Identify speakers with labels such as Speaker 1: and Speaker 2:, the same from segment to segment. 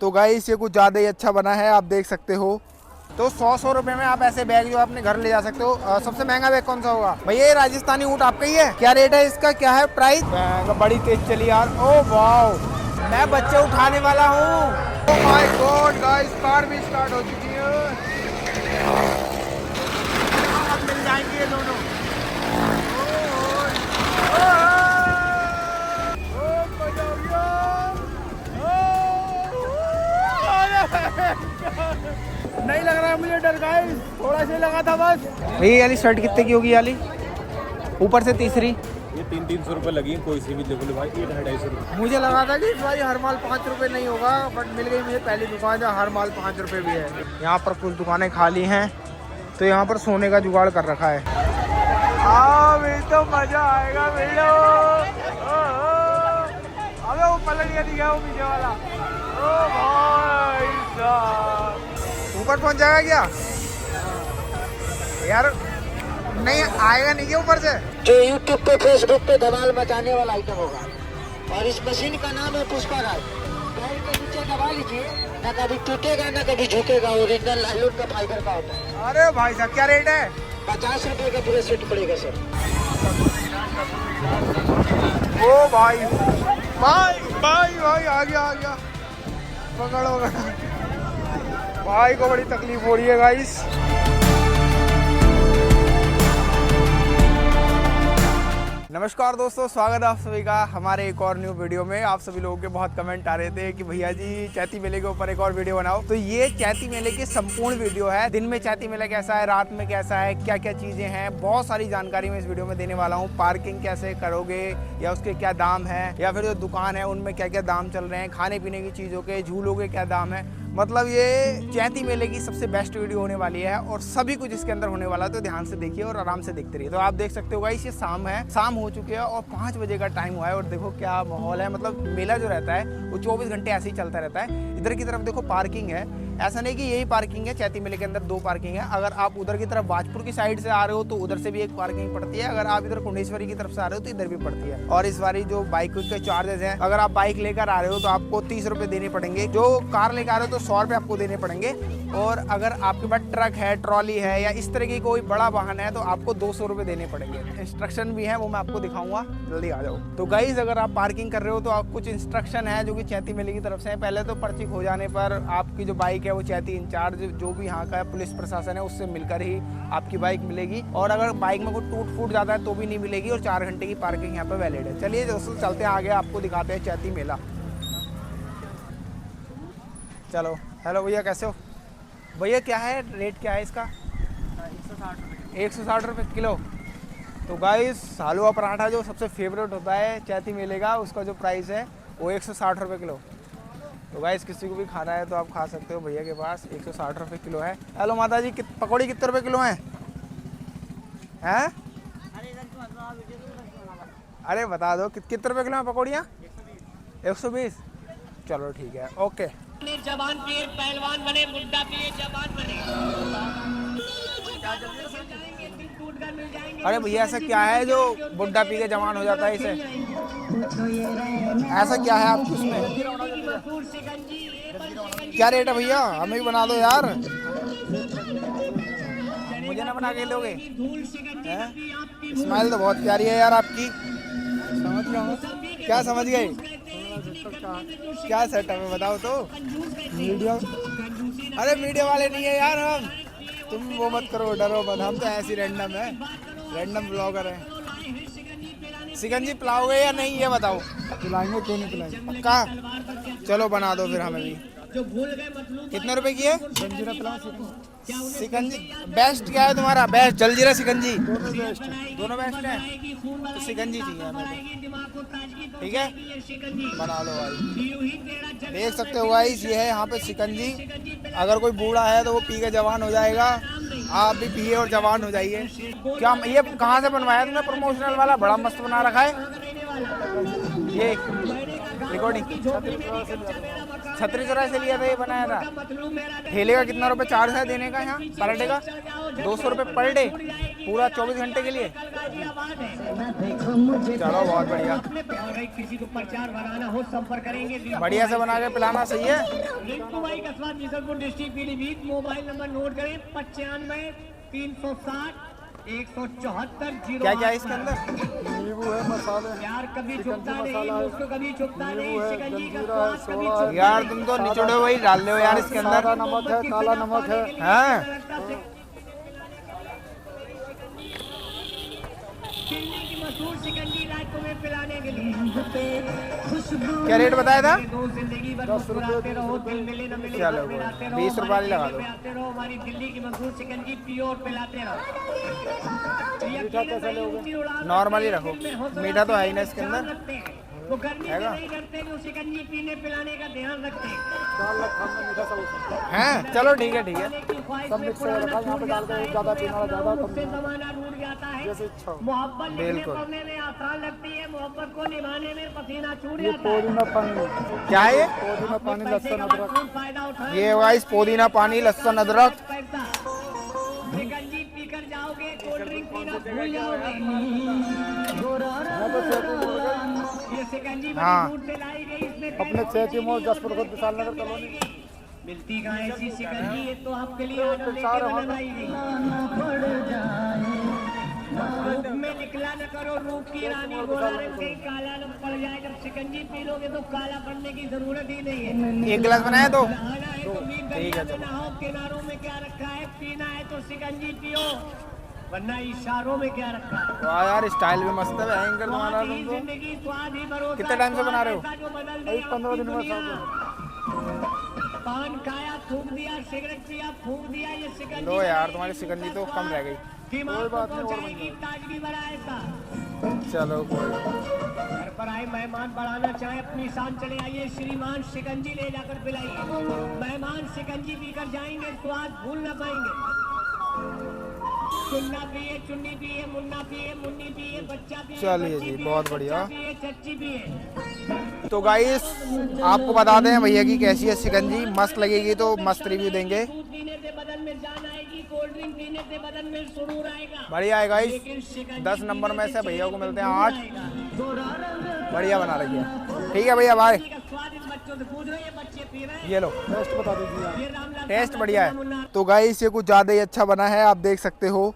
Speaker 1: तो गाइस ये कुछ ज़्यादा ही अच्छा बना है, आप देख सकते हो। तो 100 रुपए में आप ऐसे बैग जो अपने घर ले जा सकते हो। सबसे महंगा बैग कौन सा होगा भैया? ये राजस्थानी ऊँट आपका ही है? क्या रेट है इसका, क्या है प्राइस? बड़ी तेज चली यार। ओ वाह, मैं बच्चे उठाने वाला हूँ। Oh my God guys, car भी स्टार्ट हो चुकी है। अब मिल जाएंगे ये दोनों। नहीं लग रहा है मुझे डर गाइस, थोड़ा सा लगा था बस। ये वाली शर्ट कितने की होगी? वाली ऊपर से तीसरी
Speaker 2: ये 300 रुपए लगी कोई सी भी देखो भाई, 250 रुपए।
Speaker 1: मुझे लगा था कि इस बार हर माल 5 रुपए नहीं होगा, बट मिल गई मुझे पहली दुकान जहाँ हर माल 5 रुपए भी है। यहाँ पर कुछ दुकानें खाली हैं, तो यहाँ पर सोने का जुगाड़ कर रखा है। अभी तो मजा आएगा भैया। अबे वो पलट गया, दिखा वो पीछे वाला। ओ भाई साहब, ऊपर पहुंच जाएगा क्या यार? नहीं आएगा नहीं क्या ऊपर से?
Speaker 3: जो यूट्यूब पे फेसबुक पे धमाल मचाने वाला आइटम होगा, और इस मशीन का नाम है पुष्पा राज। पैर के नीचे दबा लीजिए, ना कभी टूटेगा ना कभी झुकेगा। ओरिजिनल नायलॉन का फाइबर का होता है।
Speaker 1: अरे भाई साहब क्या रेट है?
Speaker 3: 50 रुपए का पूरा सेट पड़ेगा सर।
Speaker 1: ओ भाई भाई भाई भाई आ गया पकड़ो भाई को बड़ी तकलीफ हो रही है गाइस। नमस्कार दोस्तों, स्वागत है आप सभी का हमारे एक और न्यू वीडियो में। आप सभी लोगों के बहुत कमेंट आ रहे थे कि भैया जी चैती मेले के ऊपर एक और वीडियो बनाओ। तो ये चैती मेले की संपूर्ण वीडियो है। दिन में चैती मेला कैसा है, रात में कैसा है, क्या क्या चीजें हैं, बहुत सारी जानकारी मैं इस वीडियो में देने वाला हूँ। पार्किंग कैसे करोगे या उसके क्या दाम है, या फिर जो दुकान है उनमें क्या क्या दाम चल रहे हैं, खाने पीने की चीजों के, झूलों के क्या दाम है। मतलब ये चैती मेले की सबसे बेस्ट वीडियो होने वाली है और सभी कुछ इसके अंदर होने वाला है। तो ध्यान से देखिए और आराम से देखते रहिए। तो आप देख सकते हो गाइस, ये शाम है, शाम हो चुकी है और 5 बजे का टाइम हुआ है। और देखो क्या माहौल है। मतलब मेला जो रहता है वो 24 घंटे ऐसे ही चलता रहता है। इधर की तरफ देखो पार्किंग है, ऐसा नहीं कि यही पार्किंग है। चैती मेले के अंदर 2 पार्किंग है। अगर आप उधर की तरफ बाजपुर की साइड से आ रहे हो तो उधर से भी एक पार्किंग पड़ती है। अगर आप इधर कुंडेश्वरी की तरफ से आ रहे हो तो इधर भी पड़ती है। और इस बारी जो बाइक के चार्जेस हैं, अगर आप बाइक लेकर आ रहे हो तो आपको 30 रुपए देने पड़ेंगे। जो कार लेकर आ रहे हो तो 100 रुपए आपको देने पड़ेंगे। और अगर आपके पास ट्रक है, ट्रॉली है या इस तरह की कोई बड़ा वाहन है तो आपको 200 रुपए देने पड़ेंगे। इंस्ट्रक्शन भी है, वो मैं आपको दिखाऊंगा, जल्दी आ जाओ। तो गाइज अगर आप पार्किंग कर रहे हो तो आप कुछ इंस्ट्रक्शन है जो कि चैती मेले की तरफ से है। पहले तो पर्ची खो जाने पर आपकी जो बाइक है वो चैती इंचार्ज जो भी यहाँ का पुलिस प्रशासन है उससे मिलकर ही आपकी बाइक मिलेगी। और अगर बाइक में कोई टूट फूट जाता है तो भी नहीं मिलेगी। और 4 घंटे की पार्किंग यहाँ पे वैलिड है। चलिए दोस्तों चलते हैं आगे, आपको दिखाते हैं चैती मेला। चलो। हेलो भैया, कैसे हो भैया? क्या है रेट, क्या है इसका? 160 रुपये किलो। तो गाइस हलवा पराठा जो सबसे फेवरेट होता है चैती मेले का, उसका जो प्राइस है वो 160 रुपये किलो। तो गाइस किसी को भी खाना है तो आप खा सकते हो, भैया के पास 160 रुपये किलो है। हेलो माता जी, पकौड़ी कितने रुपये किलो हैं? हैं? अरे बता दो कितने रुपये किलो हैं पकौड़ियाँ? 120। चलो ठीक है, ओके।
Speaker 4: जवान पिए पहलवान बने, मुद्दा पिए जवान बने।
Speaker 1: अरे भैया ऐसा क्या है जो बुड्ढा पी के जवान हो जाता है? इसे ऐसा क्या है आपकी उसमें? क्या रेट है भैया? हमें भी बना दो यार। मुझे ना बना के लोगे? स्माइल तो बहुत प्यारी है यार आपकी। समझ गया। क्या समझ गए? क्या सेटअप है बताओ तो। मीडिया? अरे मीडिया वाले नहीं है यार हम, तुम वो मत करो, डरो मत। हम तो ऐसी रैंडम है, रैंडम ब्लॉगर है। सिकंजी पिलाओगे या नहीं ये बताओ? पिलाएंगे, क्यों नहीं पिलाएंगे, पक्का। चलो बना दो फिर हमें भी। कितने रुपए की है? जलजीरा पिलाओ। सिकंजी बेस्ट क्या है तुम्हारा? बेस्ट जलजीरा सिकंजी दोनों बेस्ट है। तो सिकंजी चाहिए हमें, ठीक है बना लो भाई। देख सकते हो गाइस ये है यहाँ पे सिकंजी। अगर कोई बूढ़ा है तो वो पी के जवान हो जाएगा, आप भी पिए और जवान हो जाइए। क्या ये कहाँ से बनवाया तुमने प्रमोशनल वाला? बड़ा मस्त बना रखा है ये रिकॉर्डिंग। छतरी चौराहे से लिया था, ये बनाया था। ठेले का कितना रुपए चार्ज है देने का यहाँ पराठे का? 200 रुपये पर डे, पूरा 24 घंटे के लिए। चलो बहुत बढ़िया,
Speaker 4: किसी को प्रचार बनाना हो संपर्क करेंगे।
Speaker 1: बढ़िया से बना के पिलाना, सही है।
Speaker 4: रिंकू भाई कस्बा Bisalpur district Pilibhit. Mobile number note करें 95 360 174
Speaker 1: क्या क्या है इसके अंदर?
Speaker 5: नींबू है, मसाले हैं,
Speaker 4: यार कभी
Speaker 5: चिकन
Speaker 4: झुकता
Speaker 5: की
Speaker 4: नहीं,
Speaker 5: मसाला है,
Speaker 4: मुझको कभी झुकता नहीं,
Speaker 5: नींबू है,
Speaker 4: शिकंजी का
Speaker 5: जलजीरा है,
Speaker 4: स्वाद कभी
Speaker 5: सोडा है,
Speaker 1: यार तुम तो निचोड़े वही डाल रहे हो यार इसके अंदर।
Speaker 5: सादा नमक है, काला नमक है।
Speaker 1: हाँ
Speaker 4: दिल्ली की मशहूर शिकंजी लाइट तुम्हें पिलाने के लिए।
Speaker 1: क्या रेट बताया था?
Speaker 4: जिंदगी भर मुस्कुराते रहो, दिल मिले न मिले
Speaker 1: चलो,
Speaker 4: मिलाते रहो,
Speaker 1: 20 रुपये लगा दो।
Speaker 4: आते रहो, हमारी दिल्ली की मशहूर शिकंजी पियो और पिलाते रहो।
Speaker 1: नॉर्मल ही रखो, मीठा तो है ही ना इसके अंदर।
Speaker 4: वो गर्मी में नहीं करते, जो शिकंजी पीने पिलाने का ध्यान रखते हैं।
Speaker 1: हैं चलो ठीक है ठीक है।
Speaker 5: सब मिक्स हो रखा है यहाँ पे, डाल के ज़्यादा पीना वाला ज़्यादा, कम
Speaker 4: उससे जमाना रूठ जाता है।
Speaker 5: जैसे इच्छा हो।
Speaker 4: मोहब्बत लिखने
Speaker 1: बिल्कुल।
Speaker 4: पढ़ने में आसान लगती है, मोहब्बत को निभाने में पसीना छूट
Speaker 5: ये
Speaker 4: जाता है।
Speaker 5: पुदीना पानी,
Speaker 1: क्या है ये?
Speaker 5: पुदीना पानी,
Speaker 4: पैसे
Speaker 5: लहसुन,
Speaker 4: का
Speaker 5: अदरक।
Speaker 4: भरपूर फायदा उठाएं।
Speaker 1: ये गाइस पुदीना पानी, लहसुन, अदरक।
Speaker 4: पैसा शिकंजी पीकर जाओगे, कोल्ड ड्रिंक पीना भूल जाओगे। ये शिकंजी बड़ी
Speaker 1: हाँ।
Speaker 4: दूर से लाई गई, इसमें
Speaker 5: अपने खेती मोड़ 10 खुद विशाल नगर कॉलोनी।
Speaker 4: मिलती कहाँ ऐसी शिकंजी, ये तो आपके लिए आनंद लेके बनाई गई। रूप में निकला न करो, रूप की रानी गोरा रंग से काला न पड़ जाए। जब शिकंजी पी लोगे तो काला पड़ने की जरूरत ही नहीं है।
Speaker 1: एक गिलास बनाया तो
Speaker 4: नहाना है तो मीन दरिया में नहाओ, किनारों में क्या रखा है, पीना है तो शिकंजी पियो, वरना इशारों में क्या रखा है।
Speaker 1: वाह यार, स्टाइल भी मस्त है भयंकर तुम्हारा।
Speaker 4: स्वाद ही
Speaker 1: तुम तो
Speaker 4: जिंदगी, स्वाद ही भरोसा।
Speaker 1: कितने टाइम से बना रहे हो?
Speaker 4: ऐसा जो बदल दे
Speaker 5: 15 दिन में
Speaker 4: आपकी
Speaker 5: साथ
Speaker 4: दुनिया। पान खाया, थूक दिया, सिगरेट पिया, फूक दिया, ये शिकंजी
Speaker 1: लो यार, तुम्हारी शिकंजी तो कम रह गई।
Speaker 4: दिमाग को पहुंचाएगी ताजगी भरा ऐसा।
Speaker 1: चलो कोई
Speaker 4: घर पर आए मेहमान बढ़ाना चाहे अपनी शान, चले आइए श्रीमान शिकंजी ले जाकर पिलाइए। मेहमान शिकंजी पीकर जाएंगे, स्वाद भूल न पाएंगे। चुन्ना पिए, चुन्नी पिए, मुन्ना पिए, मुन्नी पिए, बच्चा पिए,
Speaker 1: चलिए
Speaker 4: बच्ची
Speaker 1: जी,
Speaker 4: पिए,
Speaker 1: बहुत
Speaker 4: चच्चा
Speaker 1: बढ़िया।
Speaker 4: पिए, चच्ची पिए।
Speaker 1: तो गाइस आपको बता दें भैया की कैसी है शिकंजी, मस्त लगेगी तो मस्त रिव्यू देंगे।
Speaker 4: दूध पीने से बदन में जान आएगी, कोल्ड ड्रिंक पीने से बदन में सुरूर आएगा।
Speaker 1: बढ़िया है गाइस,
Speaker 4: लेकिन शिकंजी
Speaker 1: 10 नंबर में से भैया को मिलते हैं 8।
Speaker 4: आएगा।
Speaker 1: बढ़िया बना रखी है। ठीक है भैया, बाय।
Speaker 4: का स्वाद इन बच्चों से पूछ रहे हैं, ये बच्चे पी रहे हैं।
Speaker 1: ये लो,
Speaker 5: टेस्ट बता दीजिए आप।
Speaker 4: ये रामलाल
Speaker 1: टेस्ट बढ़िया है। तो गाइस ये कुछ ज़्यादा ही अच्छा बना है, आप देख सकते हो,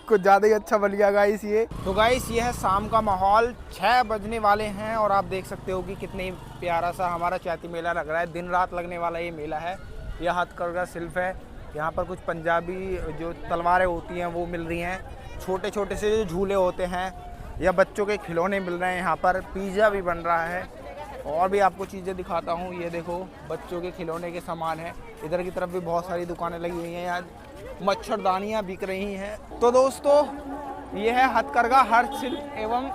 Speaker 1: कुछ ज़्यादा ही अच्छा बन गया गाइस ये। तो गाइस ये है शाम का माहौल, 6 बजने वाले हैं और आप देख सकते हो कि कितने प्यारा सा हमारा चैती मेला लग रहा है। दिन रात लगने वाला ये मेला है। यह हथकरघा शिल्प है। यहाँ पर कुछ पंजाबी जो तलवारें होती हैं वो मिल रही हैं, छोटे छोटे से जो झूले होते हैं, या बच्चों के खिलौने मिल रहे हैं। यहाँ पर पिज़्ज़ा भी बन रहा है और भी आपको चीज़ें दिखाता हूँ। ये देखो बच्चों के खिलौने के सामान है। इधर की तरफ भी बहुत सारी दुकानें लगी हुई हैं, यहाँ मच्छरदानियाँ बिक रही हैं। तो दोस्तों ये है हथकरघा हस्तशिल्प एवं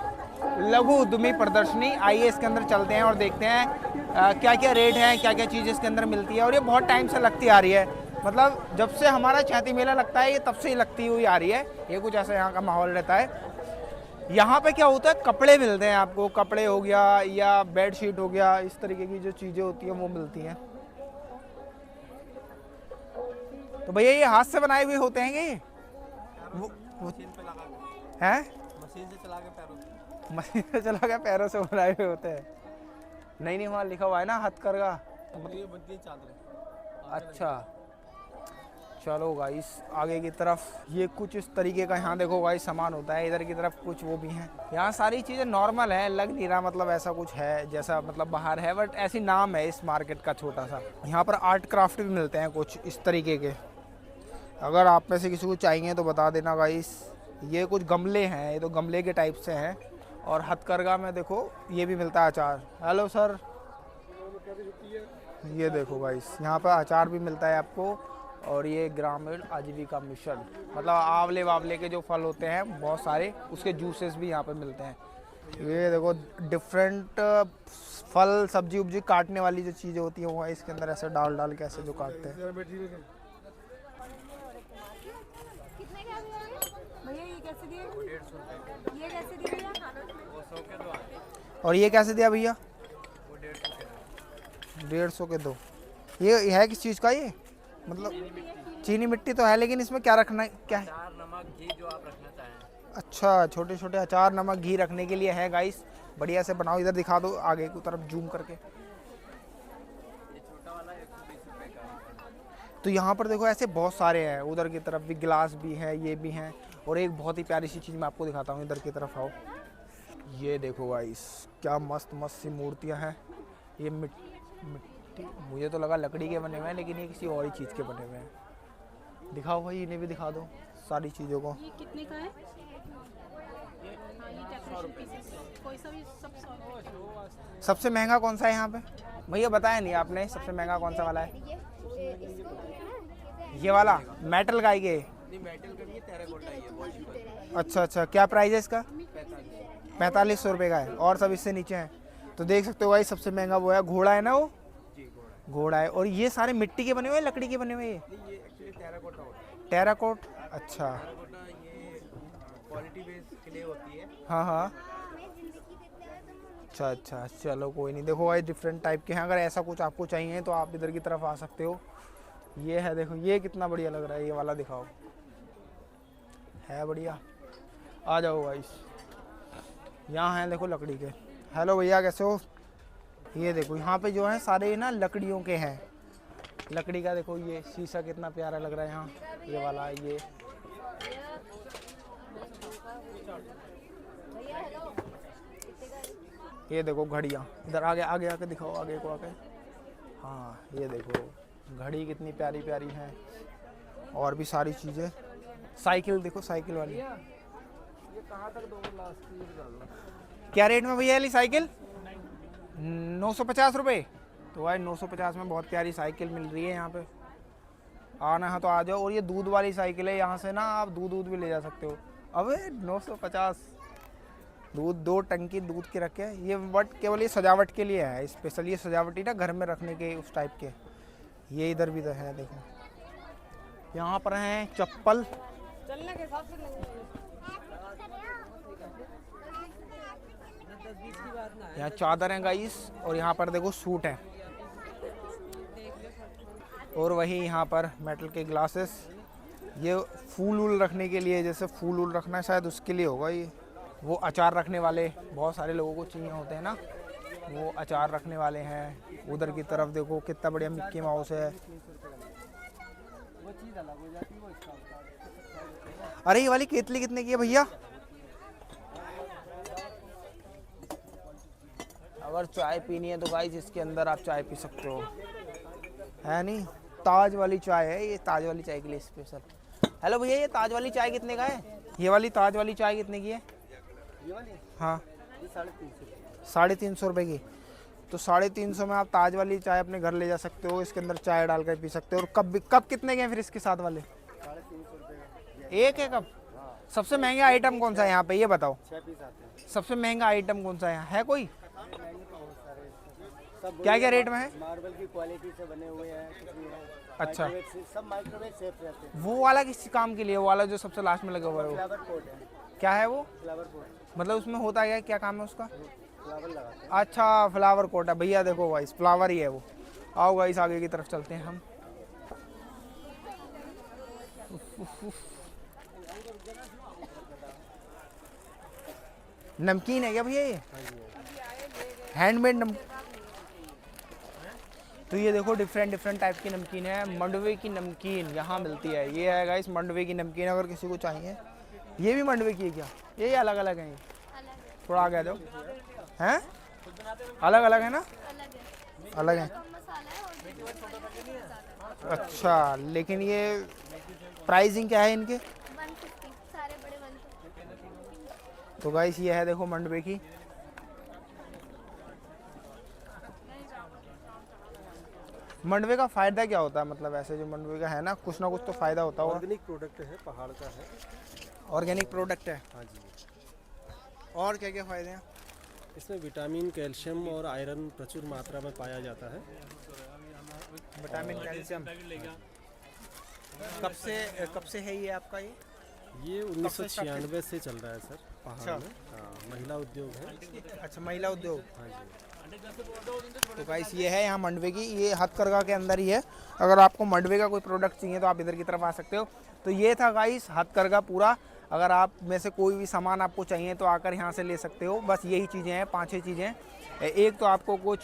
Speaker 1: लघु उद्यमी प्रदर्शनी। आइए इसके अंदर चलते हैं और देखते हैं क्या क्या रेट है, क्या क्या चीज़ इसके अंदर मिलती है। और ये बहुत टाइम से लगती आ रही है, मतलब जब से हमारा चैती मेला लगता है ये तब से ही लगती हुई आ रही है। ये कुछ ऐसा यहाँ का माहौल रहता है। यहाँ पे क्या होता है, कपड़े मिलते हैं आपको, कपड़े हो गया या बेडशीट हो गया, इस तरीके की जो चीज़ें होती हैं वो मिलती हैं। तो भैया ये हाथ से बनाए हुए होते हैं ये हैं? मशीन से चला के पैरों से बनाए हुए होते हैं। नहीं वहाँ लिखा हुआ है ना हथकरघा। अच्छा चलो गाइस आगे की तरफ ये कुछ इस तरीके का यहाँ देखो गाइस सामान होता है। इधर की तरफ कुछ वो भी हैं। यहाँ सारी चीज़ें नॉर्मल है, लग नहीं रहा मतलब ऐसा कुछ है जैसा मतलब बाहर है, बट ऐसी नाम है इस मार्केट का छोटा सा। यहाँ पर आर्ट क्राफ्ट भी मिलते हैं कुछ इस तरीके के। अगर आप में से किसी को चाहिए तो बता देना गाइस। ये कुछ गमले हैं, ये तो गमले के टाइप से हैं। और हथकरघा में देखो ये भी मिलता है अचार। हेलो सर, ये देखो गाइस यहाँ पर अचार भी मिलता है आपको। और ये ग्रामीण आजीविका मिशन, मतलब आंवले वावले के जो फल होते हैं बहुत सारे, उसके जूसेस भी यहाँ पे मिलते हैं। ये देखो डिफरेंट फल सब्जी उब्जी काटने वाली जो चीज़ें होती हैं वो इसके अंदर ऐसे डाल डाल के ऐसे जो काटते हैं।
Speaker 6: भैया ये कैसे दिए? ये कैसे दिए भैया?
Speaker 1: और ये कैसे दिया भैया? 150 के 2। ये है किस चीज़ का ये, मतलब चीनी मिट्टी तो है, लेकिन इसमें क्या रखना है, क्या है?
Speaker 7: अचार, नमक, घी जो आप रखना चाहें।
Speaker 1: अच्छा, छोटे छोटे अचार, नमक, घी रखने के लिए है गाइस। बढ़िया से बनाओ। इधर दिखा दो आगे की तरफ जूम करके।
Speaker 7: ये छोटा वाला 120 रुपये का है।
Speaker 1: तो यहाँ पर देखो ऐसे बहुत सारे हैं। उधर की तरफ भी गिलास भी है, ये भी हैं। और एक बहुत ही प्यारी सी चीज़ मैं आपको दिखाता हूँ, इधर की तरफ आओ। ये देखो गाइस, क्या मस्त मस्त सी मूर्तियाँ हैं। ये मिट्टी, मुझे तो लगा लकड़ी के बने हुए हैं, लेकिन ये किसी और ही चीज़ के बने हुए हैं। दिखाओ भाई, इन्हें भी दिखा दो सारी चीज़ों को।
Speaker 6: ये कितने का है? हाँ, ये डेकोरेशन पीसेस कोई सा भी सब 100
Speaker 1: सबसे महंगा कौन सा है यहाँ पे? भैया बताया नहीं आपने, सबसे महंगा कौन सा वाला है? ये वाला मेटल का ये?
Speaker 7: मेटल का नहीं, टेराकोटा ही है, वॉश।
Speaker 1: अच्छा अच्छा, क्या प्राइस है इसका? 4500 रुपये का है, और सब इससे नीचे हैं। तो देख सकते हो भाई, सबसे महंगा वो है। घोड़ा है ना वो?
Speaker 7: जी,
Speaker 1: घोड़ा है। और ये सारे मिट्टी के बने हुए हैं, लकड़ी के बने हुए हैं?
Speaker 7: ये एक्चुअली टेराकोटा होता है।
Speaker 1: टेराकोट, अच्छा।
Speaker 7: टेराकोटा ये क्वालिटी बेस क्ले होती है।
Speaker 1: हाँ हाँ, अच्छा अच्छा, चलो कोई नहीं। देखो भाई, डिफरेंट टाइप के हैं। अगर ऐसा कुछ आपको चाहिए तो आप इधर की तरफ आ सकते हो। ये है, देखो ये कितना बढ़िया लग रहा है। ये वाला दिखाओ, है बढ़िया। आ जाओ भाई, यहाँ हैं देखो लकड़ी के। हेलो भैया, कैसे हो? ये देखो यहाँ पे जो है सारे ना लकड़ियों के हैं। लकड़ी का देखो, ये शीशा कितना प्यारा लग रहा है यहाँ। ये वाला, ये देखो घड़ियाँ। इधर आगे आगे आके दिखाओ, आगे को आके। हाँ, ये देखो घड़ी कितनी प्यारी प्यारी है। और भी सारी चीज़ें। साइकिल देखो, साइकिल वाली। क्या रेट में भैया वाली साइकिल? 950 रुपये। तो भाई 950 में बहुत प्यारी साइकिल मिल रही है यहाँ पे। आना है तो आ जाओ। और ये दूध वाली साइकिल है, यहाँ से ना आप दूध भी ले जा सकते हो। अबे 950, दूध 2 टंकी दूध की रखे। ये बट केवल ये सजावट के लिए है, स्पेशल। ये सजावटी ना घर में रखने के उस टाइप के। ये इधर भी तो है, देखो यहाँ पर हैं चप्पल।
Speaker 6: चलने के हिसाब से
Speaker 1: यहाँ चादर हैं गाइस। और यहाँ पर देखो सूट है। और वही यहाँ पर मेटल के ग्लासेस। ये फूल वूल रखने के लिए, जैसे फूल वूल रखना है शायद उसके लिए होगा ये। वो अचार रखने वाले बहुत सारे लोगों को चाहिए होते हैं ना, वो अचार रखने वाले हैं। उधर की तरफ देखो कितना बढ़िया मिक्की माउस है। अरे ये वाली केतली कितने की है भैया? अगर चाय पीनी है तो गाइस इसके अंदर आप चाय पी सकते हो, है नहीं? ताज वाली चाय है ये, ताज वाली चाय के लिए स्पेशल। हेलो भैया, ये ताज वाली चाय कितने का है? ये वाली ताज वाली चाय कितने की है?
Speaker 7: ये वाली?
Speaker 1: हाँ,
Speaker 7: 350
Speaker 1: रुपये की। तो 350 में आप ताज वाली चाय अपने घर ले जा सकते हो। इसके अंदर चाय डाल कर पी सकते हो। और कप कितने के हैं फिर इसके साथ वाले?
Speaker 7: 350 रुपये का
Speaker 1: एक है कप। सबसे महंगा आइटम कौन सा है यहाँ पे, ये बताओ?
Speaker 7: 6 पीस आते हैं।
Speaker 1: सबसे महंगा आइटम कौन सा है कोई?
Speaker 7: महंगे तो बहुत सारे हैं। सब
Speaker 1: क्या क्या रेट में है?
Speaker 7: मार्बल की क्वालिटी से बने हुए हैं, कुछ भी है।
Speaker 1: अच्छा,
Speaker 7: सब माइक्रोवेव सेफ रहते हैं।
Speaker 1: वो वाला किस काम के लिए? वो वाला जो सबसे लास्ट में लगा हुआ है वो
Speaker 7: फ्लावर पॉट है।
Speaker 1: क्या है वो?
Speaker 7: फ्लावर पॉट,
Speaker 1: मतलब उसमें होता है क्या काम है उसका?
Speaker 7: फ्लावर लगाते हैं।
Speaker 1: अच्छा, फ्लावर कोट है। भैया देखो गाइस, फ्लावर ही है वो। आओ गाइस, आगे की तरफ चलते हैं हम। नमकीन है क्या भैया ये? हैंडमेड नमकीन। तो ये देखो डिफरेंट टाइप की नमकीन है। मंडवे की नमकीन यहाँ मिलती है। ये है गाइस मंडवे की नमकीन, अगर किसी को चाहिए। ये भी मंडवे की है क्या? ये अलग अलग है? ये थोड़ा आगे आ जाओ। हैं अलग अलग है ना? अलग है। अच्छा, लेकिन ये प्राइसिंग क्या है इनके?
Speaker 6: 150 सारे बड़े 150।
Speaker 1: तो गाइस ये है देखो मंडवे की। मंडवे का फ़ायदा क्या होता है? मतलब ऐसे जो मंडवे का है ना कुछ तो फ़ायदा होता होगा।
Speaker 7: ऑर्गेनिक प्रोडक्ट है, पहाड़ का है।
Speaker 1: ऑर्गेनिक प्रोडक्ट है।
Speaker 7: हाँ जी।
Speaker 1: और क्या क्या फ़ायदे हैं?
Speaker 7: इसमें विटामिन, कैल्शियम और आयरन प्रचुर मात्रा में पाया जाता है।
Speaker 1: Vitamin, calcium. कब से है ये आपका?
Speaker 7: ये 1996 से चल रहा है सर, पहाड़
Speaker 1: अच्छा।
Speaker 7: में। हाँ, महिला उद्योग है।
Speaker 1: अच्छा, महिला उद्योग।
Speaker 7: हाँ जी।
Speaker 1: तो गाइस ये है यहाँ मंडवे की, ये हथकरघा के अंदर ही है। अगर आपको मंडवे का कोई प्रोडक्ट चाहिए तो आप इधर की तरफ आ सकते हो। तो ये था गाइस हथकरघा पूरा। अगर आप में से कोई भी सामान आपको चाहिए तो आकर यहाँ से ले सकते हो। बस यही चीज़ें हैं, 5-6 चीज़ें। एक तो आपको कुछ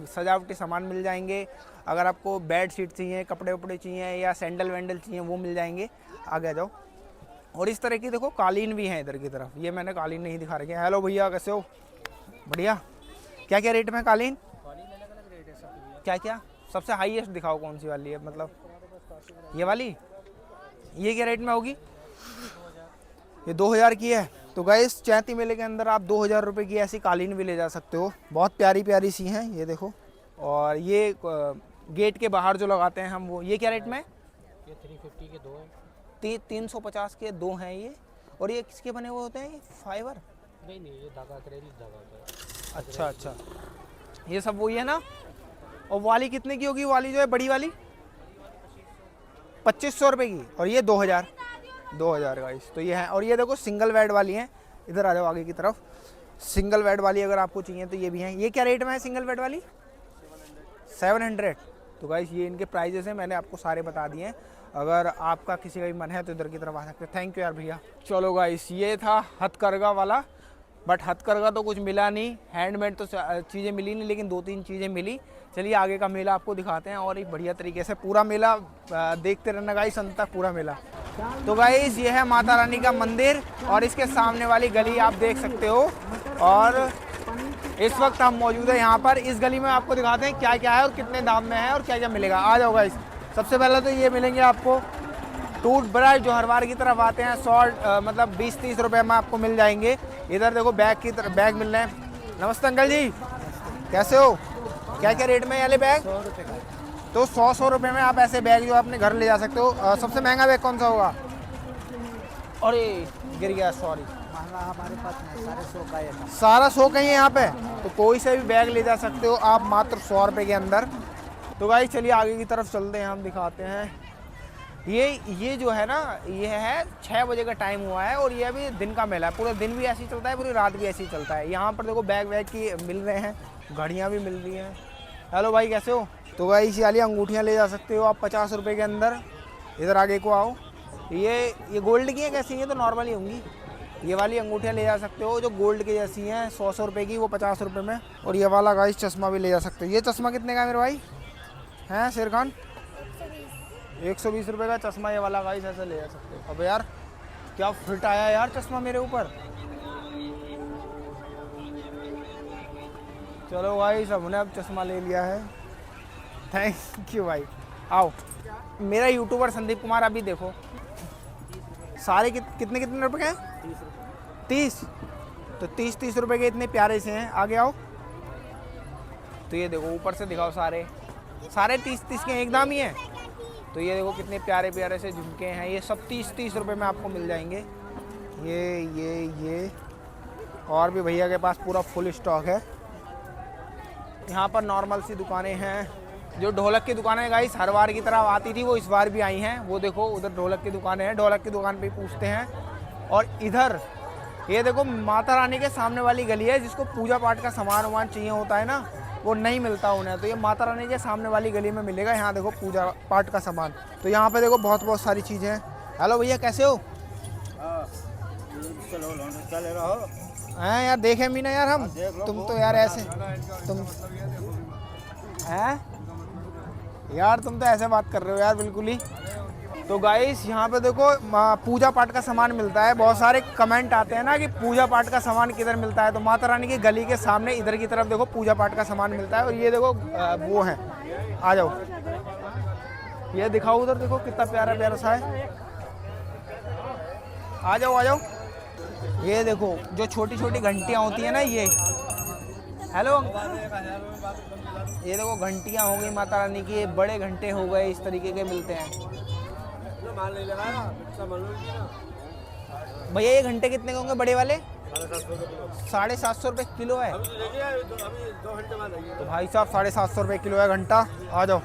Speaker 1: सजावटी सामान मिल जाएंगे। अगर आपको बेड शीट चाहिए, कपड़े वपड़े चाहिए या सैंडल वैंडल चाहिए वो मिल जाएंगे। आगे आ जाओ। और इस तरह की देखो कालीन भी हैं इधर की तरफ। ये मैंने कालीन नहीं दिखा रखी है। हेलो भैया, कैसे हो? बढ़िया। क्या क्या रेट में कालीन? क्या क्या सबसे हाईएस्ट दिखाओ, कौन सी वाली है? मतलब ये वाली, ये क्या रेट में होगी? ये 2000 की है। तो गाइस चैती मेले के अंदर आप 2000 रुपये की ऐसी कालीन भी ले जा सकते हो। बहुत प्यारी प्यारी सी हैं ये देखो। और ये गेट के बाहर जो लगाते हैं हम, वो ये क्या रेट में?
Speaker 7: ये 350 के 2 हैं।
Speaker 1: 350 के 2 हैं ये। और ये किसके बने हुए होते हैं? ये फाइबर?
Speaker 7: नहीं ये धागा, एक्रेलिक धागा होता है।
Speaker 1: अच्छा अच्छा, ये सब वही है ना। और वाली कितने की होगी? वाली जो है बड़ी वाली 2500 रुपये की। और ये 2000 गाइस। तो ये है। और ये देखो सिंगल बेड वाली हैं। इधर आ जाओ आगे की तरफ। सिंगल बेड वाली अगर आपको चाहिए तो ये भी हैं। ये क्या रेट में है सिंगल बेड वाली? 700। तो गाइस ये इनके प्राइजेस हैं, मैंने आपको सारे बता दिए हैं। अगर आपका किसी का भी मन है तो इधर की तरफ आ सकते हैं। थैंक यू यार भैया। चलो गाइस ये था हथकरघा वाला। बट हथकरघा तो कुछ मिला नहीं, हैंडमेड तो चीज़ें मिली नहीं, लेकिन 2-3 चीज़ें मिली। चलिए आगे का मेला आपको दिखाते हैं और एक बढ़िया तरीके से। पूरा मेला देखते रहना गाइस, अंत तक पूरा मेला। तो गाइस ये है माता रानी का मंदिर और इसके सामने वाली गली आप देख सकते हो। और इस वक्त हम मौजूद है यहाँ पर। इस गली में आपको दिखाते हैं क्या क्या है और कितने दाम में है और क्या क्या मिलेगा। आ जाओ गाइस। सबसे पहले तो ये मिलेंगे आपको टूथब्रश, जो हर बार की तरफ आते हैं। मतलब 20-30 रुपये में आपको मिल जाएंगे। इधर देखो बैग की तरफ बैग मिल रहे हैं। नमस्ते अंकल जी, कैसे हो? क्या क्या रेट में वाले बैग?
Speaker 5: 100 रुपये का।
Speaker 1: तो 100 रुपये में आप ऐसे बैग जो अपने घर ले जा सकते हो। सबसे महंगा बैग कौन सा होगा? अरे गिर गया, सॉरी।
Speaker 5: महंगा हमारे पास नहीं, 150 का है।
Speaker 1: सारा 100 का ही है यहाँ पे। तो कोई से भी बैग ले जा सकते हो आप मात्र 100 रुपये के अंदर। तो गाइस चलिए आगे की तरफ चलते हैं, हम दिखाते हैं। ये जो है ना, ये है 6 बजे का टाइम हुआ है और ये अभी दिन का मेला है। पूरा दिन भी ऐसे ही चलता है, पूरी रात भी ऐसे ही चलता है। यहाँ पर देखो बैग वैग की मिल रहे हैं, घड़ियाँ भी मिल रही हैं। हेलो भाई, कैसे हो? तो भाई इसी वाली अंगूठियाँ ले जा सकते हो आप 50 रुपये के अंदर। इधर आगे को आओ। ये गोल्ड की हैं कैसी? ये तो नॉर्मल ही होंगी। ये वाली अंगूठियाँ ले जा सकते हो जो गोल्ड की जैसी हैं, 100 रुपये की, वो 50 रुपये में। और ये वाला गाइस चश्मा भी ले जा सकते हो। ये चश्मा कितने का है मेरे भाई? हैं शेर खान? 120 रुपये का चश्मा ये वाला गाइस, ऐसे ले जा सकते हो। अब यार क्या फिट आया यार चश्मा मेरे ऊपर। चलो गाइस हमने अब चश्मा ले लिया है। थैंक यू भाई। आओ, मेरा यूट्यूबर संदीप कुमार अभी देखो। सारे कितने रुपए के हैं? 30। तो 30 रुपए के इतने प्यारे से हैं। आगे आओ। तो ये देखो ऊपर से दिखाओ, सारे 30 के एक दाम ही हैं। तो ये देखो कितने प्यारे प्यारे से झुमके हैं। ये सब 30 रुपए में आपको मिल जाएंगे। ये और भी भैया के पास पूरा फुल स्टॉक है। यहाँ पर नॉर्मल सी दुकानें हैं। जो ढोलक की दुकानें हैं गाइस, हर बार की तरह आती थी, वो इस बार भी आई हैं। वो देखो उधर ढोलक की दुकानें हैं, ढोलक की दुकान पे पूछते हैं। और इधर ये देखो माता रानी के सामने वाली गली है। जिसको पूजा पाठ का सामान वामान चाहिए होता है ना, वो नहीं मिलता उन्हें, तो ये माता रानी के सामने वाली गली में मिलेगा। यहाँ देखो पूजा पाठ का सामान। तो यहाँ पे देखो बहुत सारी चीज़ें हैं। हेलो भैया, कैसे हो? हैं यार, देखे भी ना यार हम। तुम तो यार ऐसे तुम हैं यार, तुम तो ऐसे बात कर रहे हो यार बिल्कुल ही। तो गाइस यहाँ पे देखो पूजा पाठ का सामान मिलता है। बहुत सारे कमेंट आते हैं ना कि पूजा पाठ का सामान किधर मिलता है। तो माता रानी की गली के सामने इधर की तरफ देखो पूजा पाठ का सामान मिलता है। और ये देखो वो है। आ जाओ, ये दिखाओ उधर देखो कितना प्यारा प्यारा सा है। आ जाओ। ये देखो जो छोटी छोटी घंटियाँ होती है ना, ये हेलो, ये देखो घंटियाँ हो गई माता रानी की। बड़े घंटे हो गए, इस तरीके के मिलते हैं भैया। ये घंटे कितने के होंगे बड़े वाले? 750 रुपये किलो है। तो भाई साहब 750 रुपये किलो है घंटा। आ जाओ।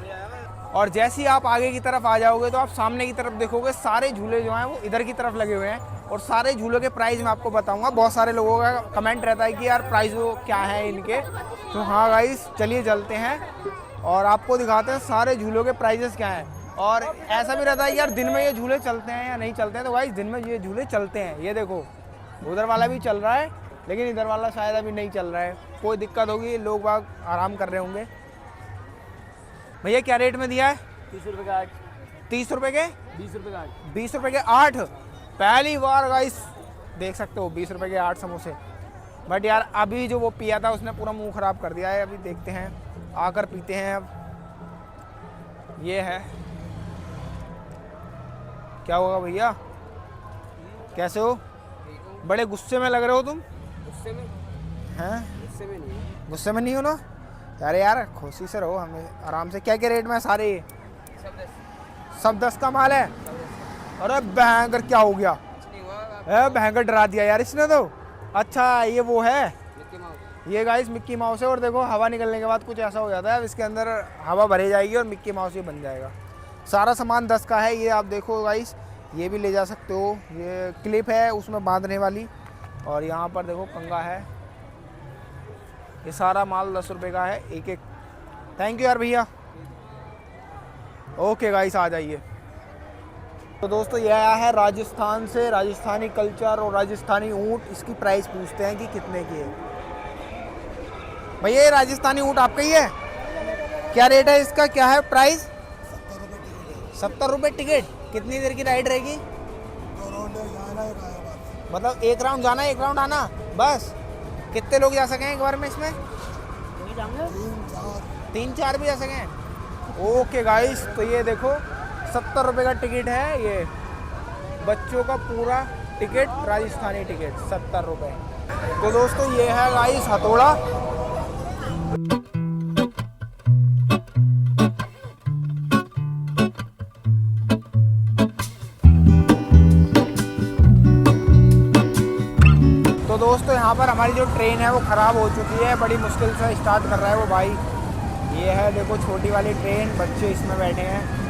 Speaker 1: और जैसे ही आप आगे की तरफ आ जाओगे तो आप सामने की तरफ देखोगे सारे झूले जो हैं वो इधर की तरफ लगे हुए हैं। और सारे झूलों के प्राइस मैं आपको बताऊंगा। बहुत सारे लोगों का कमेंट रहता है कि यार प्राइस क्या है इनके, तो हाँ गाइस चलिए चलते हैं और आपको दिखाते हैं सारे झूलों के प्राइजेस क्या हैं। और ऐसा भी रहता है कि यार दिन में ये झूले चलते हैं या नहीं चलते हैं, तो गाइस दिन में ये झूले चलते हैं। ये देखो उधर वाला भी चल रहा है, लेकिन इधर वाला शायद अभी नहीं चल रहा है, कोई दिक्कत होगी, लोग बाग आराम कर रहे होंगे। भैया क्या रेट में दिया है?
Speaker 5: 30 रुपए का 8।
Speaker 1: 30 रुपए के
Speaker 5: 20 रुपए का 8।
Speaker 1: 20 रुपए के 8। पहली बार गाइस देख सकते हो 20 रुपए के 8 समोसे। बट यार अभी जो वो पिया था उसने पूरा मुंह खराब कर दिया है। अभी देखते हैं, आकर पीते हैं। अब ये है, क्या होगा भैया? कैसे हो? बड़े गुस्से में लग रहे हो तुम।
Speaker 5: गुस्से में?
Speaker 1: हैं?
Speaker 5: गुस्से में नहीं।
Speaker 1: गुस्से में नहीं हो ना? अरे यार खुशी से रहो, हमें आराम से। क्या क्या रेट में है सारे? ये सब 10 का माल है। अरे भयंकर, क्या हो गया? भयंकर डरा दिया यार इसने तो। अच्छा ये वो है, ये गाइस मिक्की माउस है। और देखो हवा निकलने के बाद कुछ ऐसा हो जाता है, अब इसके अंदर हवा भरी जाएगी और मिक्की माउस ये बन जाएगा। सारा सामान 10 का है। ये आप देखो गाइस, ये भी ले जा सकते हो। ये क्लिप है उसमें बांधने वाली, और यहाँ पर देखो कंगा है। ये सारा माल 10 रुपये का है एक एक। थैंक यू यार भैया। ओके गाइस आ जाइए। तो दोस्तों ये आया है राजस्थान से, राजस्थानी कल्चर और राजस्थानी ऊँट। इसकी प्राइस पूछते हैं कि कितने की है। भैया ये राजस्थानी ऊँट आपका ही है? क्या रेट है इसका, क्या है प्राइस? 70 रुपये टिकट। कितनी देर की राइड रहेगी? मतलब एक राउंड जाना एक राउंड आना बस? कितने लोग जा सकें एक बार में इसमें? 3-4 भी जा सकें। ओके गाइस, तो ये देखो 70 रुपये का टिकट है। ये बच्चों का पूरा टिकट, राजस्थानी टिकट 70 रुपये। तो दोस्तों ये है गाइस हथौड़ा। तो दोस्तों यहाँ पर हमारी जो ट्रेन है वो ख़राब हो चुकी है, बड़ी मुश्किल से स्टार्ट कर रहा है वो भाई। ये है देखो छोटी वाली ट्रेन, बच्चे इसमें बैठे हैं।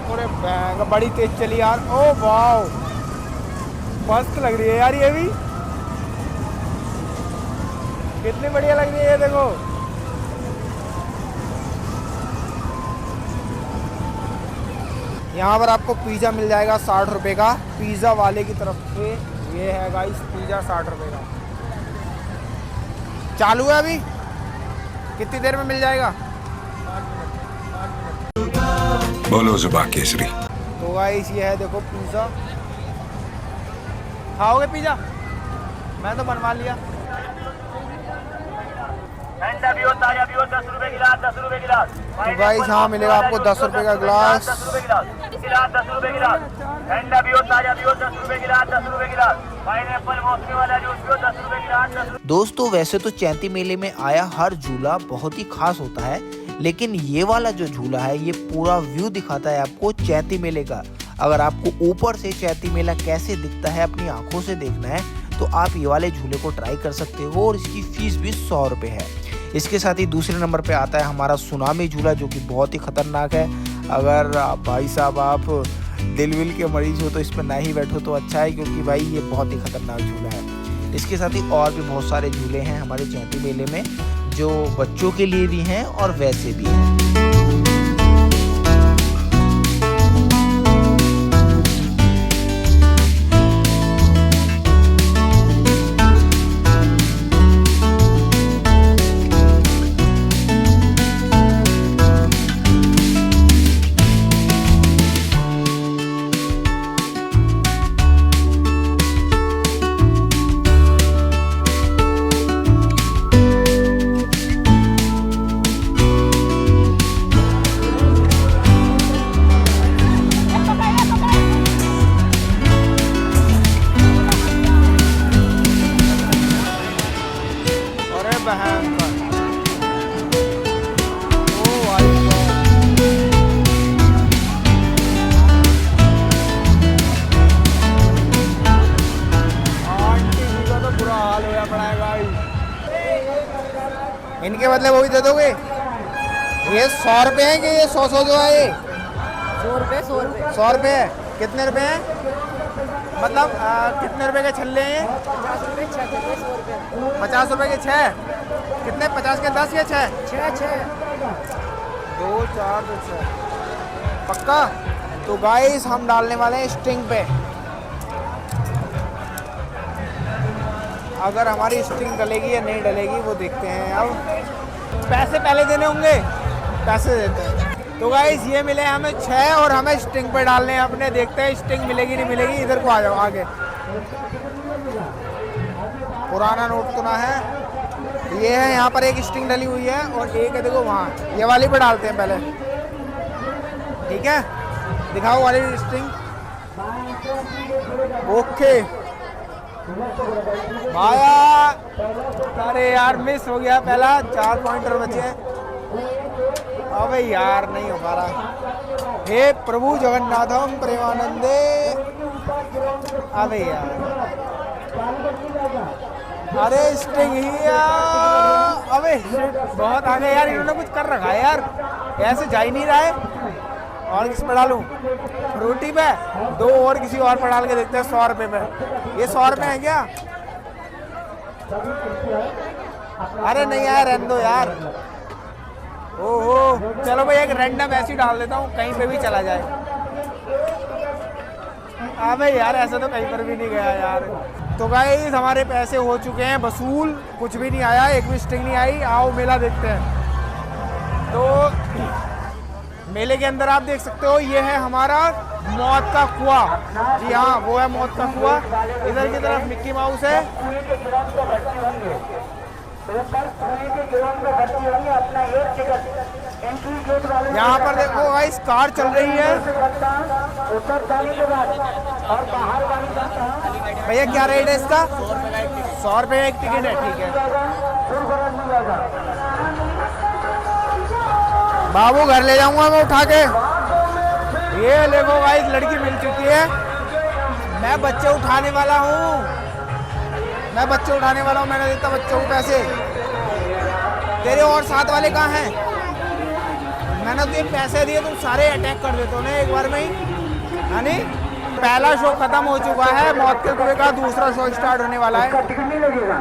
Speaker 1: अरे बैग बड़ी तेज चली यार। ओ वाओ, मस्त लग रही है यार ये भी, कितनी बढ़िया लग रही है ये देखो। यहाँ पर आपको पिज़्ज़ा मिल जाएगा 60 रुपये का, पिज़्ज़ा वाले की तरफ से। ये है गाइस पिज़्ज़ा 60 रुपये का। चालू है अभी, कितनी देर में मिल जाएगा?
Speaker 8: बोलो जुबान केसरी।
Speaker 1: तो गाइस ये है देखो पिज़्ज़ा। खाओगे पिज़्ज़ा? मैं तो बनवा लिया। तो गाइस हाँ मिलेगा आपको 10 रुपये का गिलास।
Speaker 9: दोस्तों वैसे तो चैती मेले में आया हर झूला बहुत ही खास होता है, लेकिन ये वाला जो झूला है ये पूरा व्यू दिखाता है आपको चैती मेले का। अगर आपको ऊपर से चैती मेला कैसे दिखता है अपनी आंखों से देखना है तो आप ये वाले झूले को ट्राई कर सकते हो, और इसकी फीस भी 100 रुपये है। इसके साथ ही दूसरे नंबर पे आता है हमारा सुनामी झूला, जो कि बहुत ही खतरनाक है। अगर भाई साहब आप दिल विल के मरीज हो तो इस पर ना ही बैठो तो अच्छा है, क्योंकि भाई ये बहुत ही खतरनाक झूला है। इसके साथ ही और भी बहुत सारे झूले हैं हमारे चैती मेले में, जो बच्चों के लिए भी हैं और वैसे भी हैं।
Speaker 1: इनके बदले वो भी दे दोगे? ये 100 रुपये हैं कि ये 100 जो है ये
Speaker 6: 100 रुपये 100 रुपये
Speaker 1: 100 रुपये कितने रुपए हैं? मतलब कितने रुपए के छल्ले हैं?
Speaker 6: 50 रुपये 6 रुपये 100 रुपये
Speaker 1: 50 रुपए के 6। कितने? 50 के 10 या 6?
Speaker 6: 6
Speaker 1: 2 4 2 6 पक्का। तो गाइस हम डालने वाले हैं स्ट्रिंग पे। अगर हमारी स्ट्रिंग डलेगी या नहीं डलेगी वो देखते हैं। अब पैसे पहले देने होंगे, पैसे देते हैं। तो गाइस ये मिले हमें 6 और हमें स्ट्रिंग पे डालने हैं अपने। देखते हैं स्ट्रिंग मिलेगी नहीं मिलेगी। इधर को आ जाओ आगे। पुराना नोट तो ना है। ये है, यहाँ पर एक स्ट्रिंग डली हुई है और एक है देखो वहाँ। ये वाली पे डालते हैं पहले, ठीक है? दिखाओ वाली स्ट्रिंग। ओके भाया, अरे यार मिस हो गया पहला। 4 पॉइंटर बचे हैं। अबे यार नहीं हो पा रहा। हे प्रभु जगन्नाथम प्रेमानंदे। अबे यार, अरे स्ट्रिंग ही अबे बहुत आगे यार। इन्होंने कुछ कर रखा है यार, ऐसे जा ही नहीं रहा है। और किस पे डालूं? फ्रूटी पे 2 और किसी और पे डाल के देखते हैं। 100 रुपये पे। ये 100 रुपये है क्या? अरे नहीं यार, रहने दो यार। ओहो चलो भाई एक रैंडम ऐसी डाल देता हूँ, कहीं पे भी चला जाए। अबे यार ऐसा तो कहीं पर भी नहीं गया यार। तो गाइस हमारे पैसे हो चुके हैं वसूल। कुछ भी नहीं आया, एक भी स्ट्रिंग नहीं आई। आओ मेला देखते हैं। तो मेले के अंदर आप देख सकते हो ये है हमारा मौत का कुआं। जी हाँ वो है मौत का कुआं। इधर की तरफ मिक्की माउस है। यहाँ पर देखो गाइस कार चल रही है। भैया क्या रेट है इसका? 100 रुपये एक टिकट है, ठीक है। बाबू घर ले जाऊंगा मैं उठा के। ये देखो गाइस लड़की मिल चुकी है। मैं बच्चे उठाने वाला हूँ। मैंने देता बच्चों को पैसे। तेरे और साथ वाले कहाँ हैं? मैंने तुझे पैसे दिए, तुम सारे अटैक कर देते हो ना एक बार में ही, है नी? पहला शो खत्म हो चुका है मौत के कुएं का। दूसरा शो स्टार्ट होने वाला है।
Speaker 3: टिकट नहीं लगेगा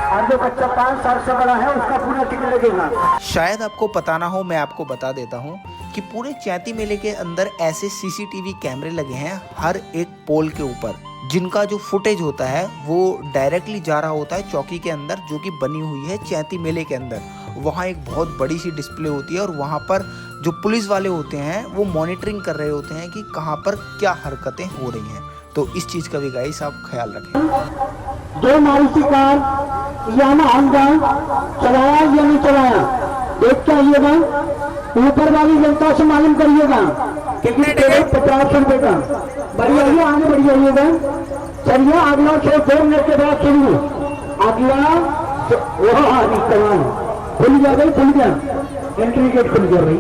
Speaker 3: और जो बच्चा 5 साल से बड़ा है उसका पूरा टिकट लगेगा।
Speaker 9: शायद आपको पता ना हो, मैं आपको बता देता हूँ कि पूरे चैती मेले के अंदर ऐसे सीसीटीवी कैमरे लगे हैं हर एक पोल के ऊपर, जिनका जो फुटेज होता है वो डायरेक्टली जा रहा होता है चौकी के अंदर, जो कि बनी हुई है चैती मेले के अंदर। वहाँ एक बहुत बड़ी सी डिस्प्ले होती है और वहाँ पर जो पुलिस वाले होते हैं वो मॉनिटरिंग कर रहे होते हैं कि कहाँ पर क्या हरकतें हो रही हैं। तो इस चीज़ का भी गाइस आप ख्याल रखें।
Speaker 3: जो मारुति कार यामा होंडा चलाया या नहीं चलाया देख के आइएगा। ऊपर वाली जनता से मालूम करिएगा।
Speaker 1: कितने टिकट?
Speaker 3: 50 रुपए का। बढ़िया आगे बढ़ जाइएगा। चलिए अगला शो 2 मिनट के बाद शुरू। अगला खुल गया भाई, खुल गया। एंट्री गेट खुल गया भाई।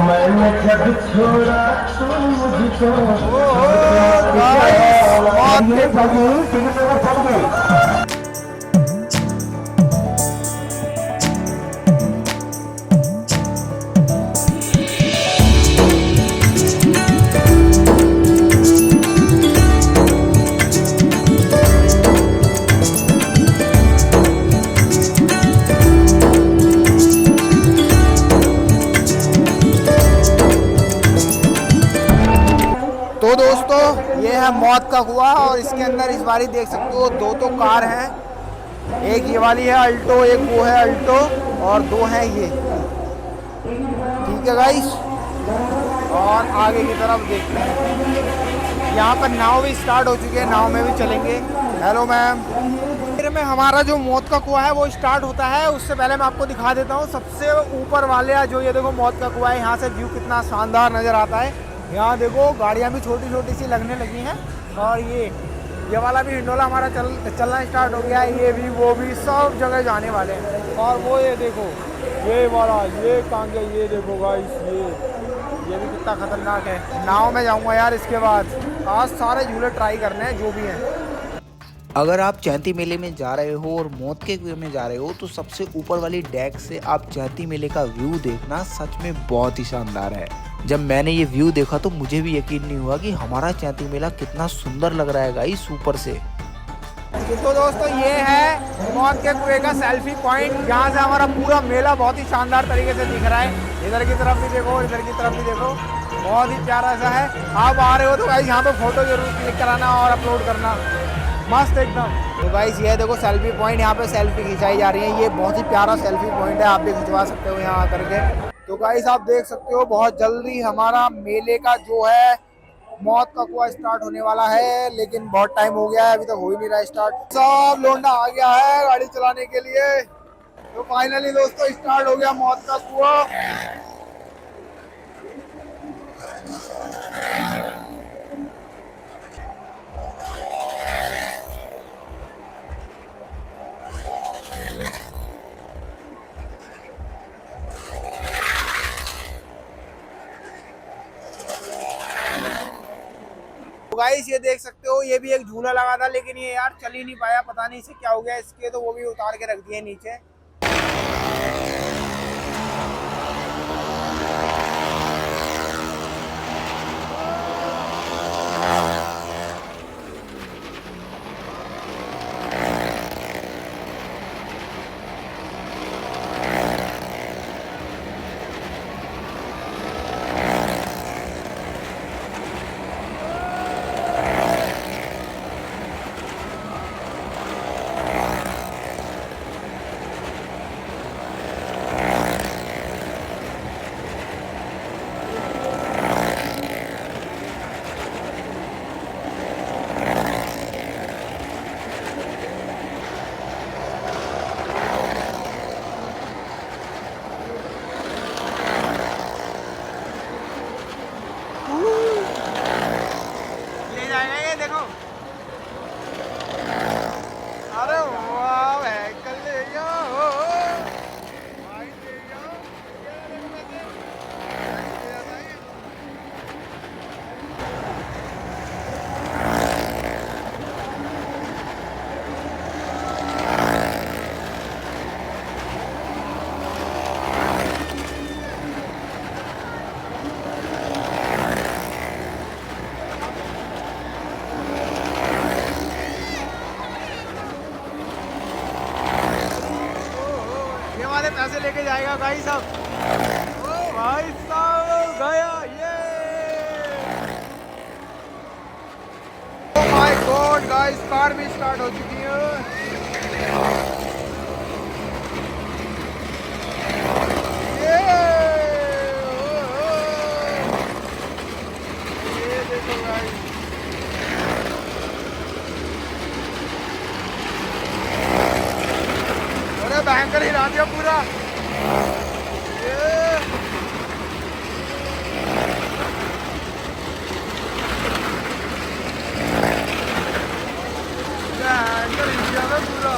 Speaker 3: मैंने जब छोड़ा तो मुझको
Speaker 1: तो दोस्तों ये है मौत का कुआं और इसके अंदर इस बारी देख सकते हो 2 तो कार हैं। एक ये वाली है अल्टो, एक वो है अल्टो और 2 हैं ये, ठीक है गाइस। और आगे की तरफ देखते हैं। यहाँ पर नाव भी स्टार्ट हो चुकी है, नाव में भी चलेंगे। Hello ma'am. फिर में हमारा जो मौत का कुआं है वो स्टार्ट होता है। उससे पहले मैं आपको दिखा देता हूँ सबसे ऊपर वाले जो ये देखो मौत का कुआं है। यहाँ से व्यू कितना शानदार नज़र आता है। यहाँ देखो गाड़ियाँ भी छोटी छोटी सी लगने लगी हैं। और ये वाला भी हिंडोला हमारा चलना स्टार्ट हो गया है। ये भी वो भी सब जगह जाने वाले हैं। और वो ये देखो ये वाला ये कांगे, ये देखो गाइस ये भी कितना खतरनाक है। नाव में जाऊँगा यार इसके बाद। आज सारे झूले ट्राई करने हैं जो भी हैं।
Speaker 9: अगर आप चैती मेले में जा रहे हो और मौत के कुएं में जा रहे हो तो सबसे ऊपर वाली डेक से आप चैती मेले का व्यू देखना सच में बहुत ही शानदार है। जब मैंने ये व्यू देखा तो मुझे भी यकीन नहीं हुआ कि हमारा चैती मेला कितना सुंदर लग रहा है गाइस ऊपर से।
Speaker 1: तो दोस्तों ये है मौत के कुएं का सेल्फी पॉइंट, जहाँ से हमारा पूरा मेला बहुत ही शानदार तरीके से दिख रहा है। इधर की तरफ भी देखो, इधर की तरफ भी देखो, बहुत ही प्यारा सा है। आप आ रहे हो तो गाइस यहाँ पे फोटो जरूर क्लिक कराना और अपलोड करना, मस्त एकदम। तो गाइस ये देखो सेल्फी पॉइंट, यहाँ पे सेल्फी खिंचाई जा रही है। ये बहुत ही प्यारा सेल्फी पॉइंट है, आप भी खिंचवा सकते हो यहाँ आकर के। तो गाइस आप देख सकते हो बहुत जल्दी हमारा मेले का जो है मौत का कुआं स्टार्ट होने वाला है, लेकिन बहुत टाइम हो गया है, अभी तक हो ही नहीं रहा स्टार्ट। सब लोंडा आ गया है गाड़ी चलाने के लिए। तो फाइनली दोस्तों स्टार्ट हो गया मौत का कुआं। गाइस ये देख सकते हो, ये भी एक झूला लगा था, लेकिन ये यार चल ही नहीं पाया, पता नहीं इसे क्या हो गया इसके, तो वो भी उतार के रख दिए नीचे। पैसे लेके जाएगा भाई साहब। ओ भाई साहब गया ये। Oh my God guys, car भी स्टार्ट हो चुकी है। ये देखो गाइस, भयंकर ही रहा दिया पूरा। भयंकर ही दिया ना पूरा।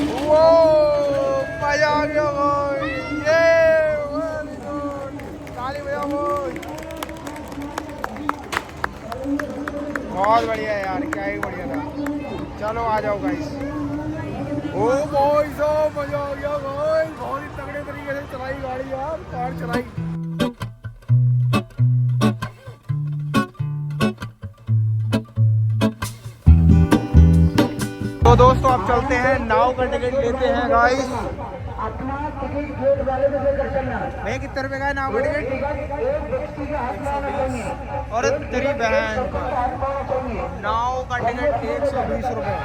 Speaker 1: वो मजा आ गया भाई, ये ताली बजाओ भाई। बहुत बढ़िया है यार, क्या ही बढ़िया था। चलो आ जाओ गाइस। ओ भाई साहब मजा आ गया भाई, बहुत ही तगड़े तरीके से चलाई गाड़ी यार, कार चलाई। तो दोस्तों अब चलते हैं, नाव का टिकट लेते हैं गाइस।
Speaker 3: अपना टिकट गेट वाले से लेकर चलना।
Speaker 1: भैया कितने रुपए का है नाव का टिकट?
Speaker 3: एक व्यक्ति का हाथ में होना चाहिए
Speaker 1: और तेरी बहन का नाव का टिकट 120 रुपए।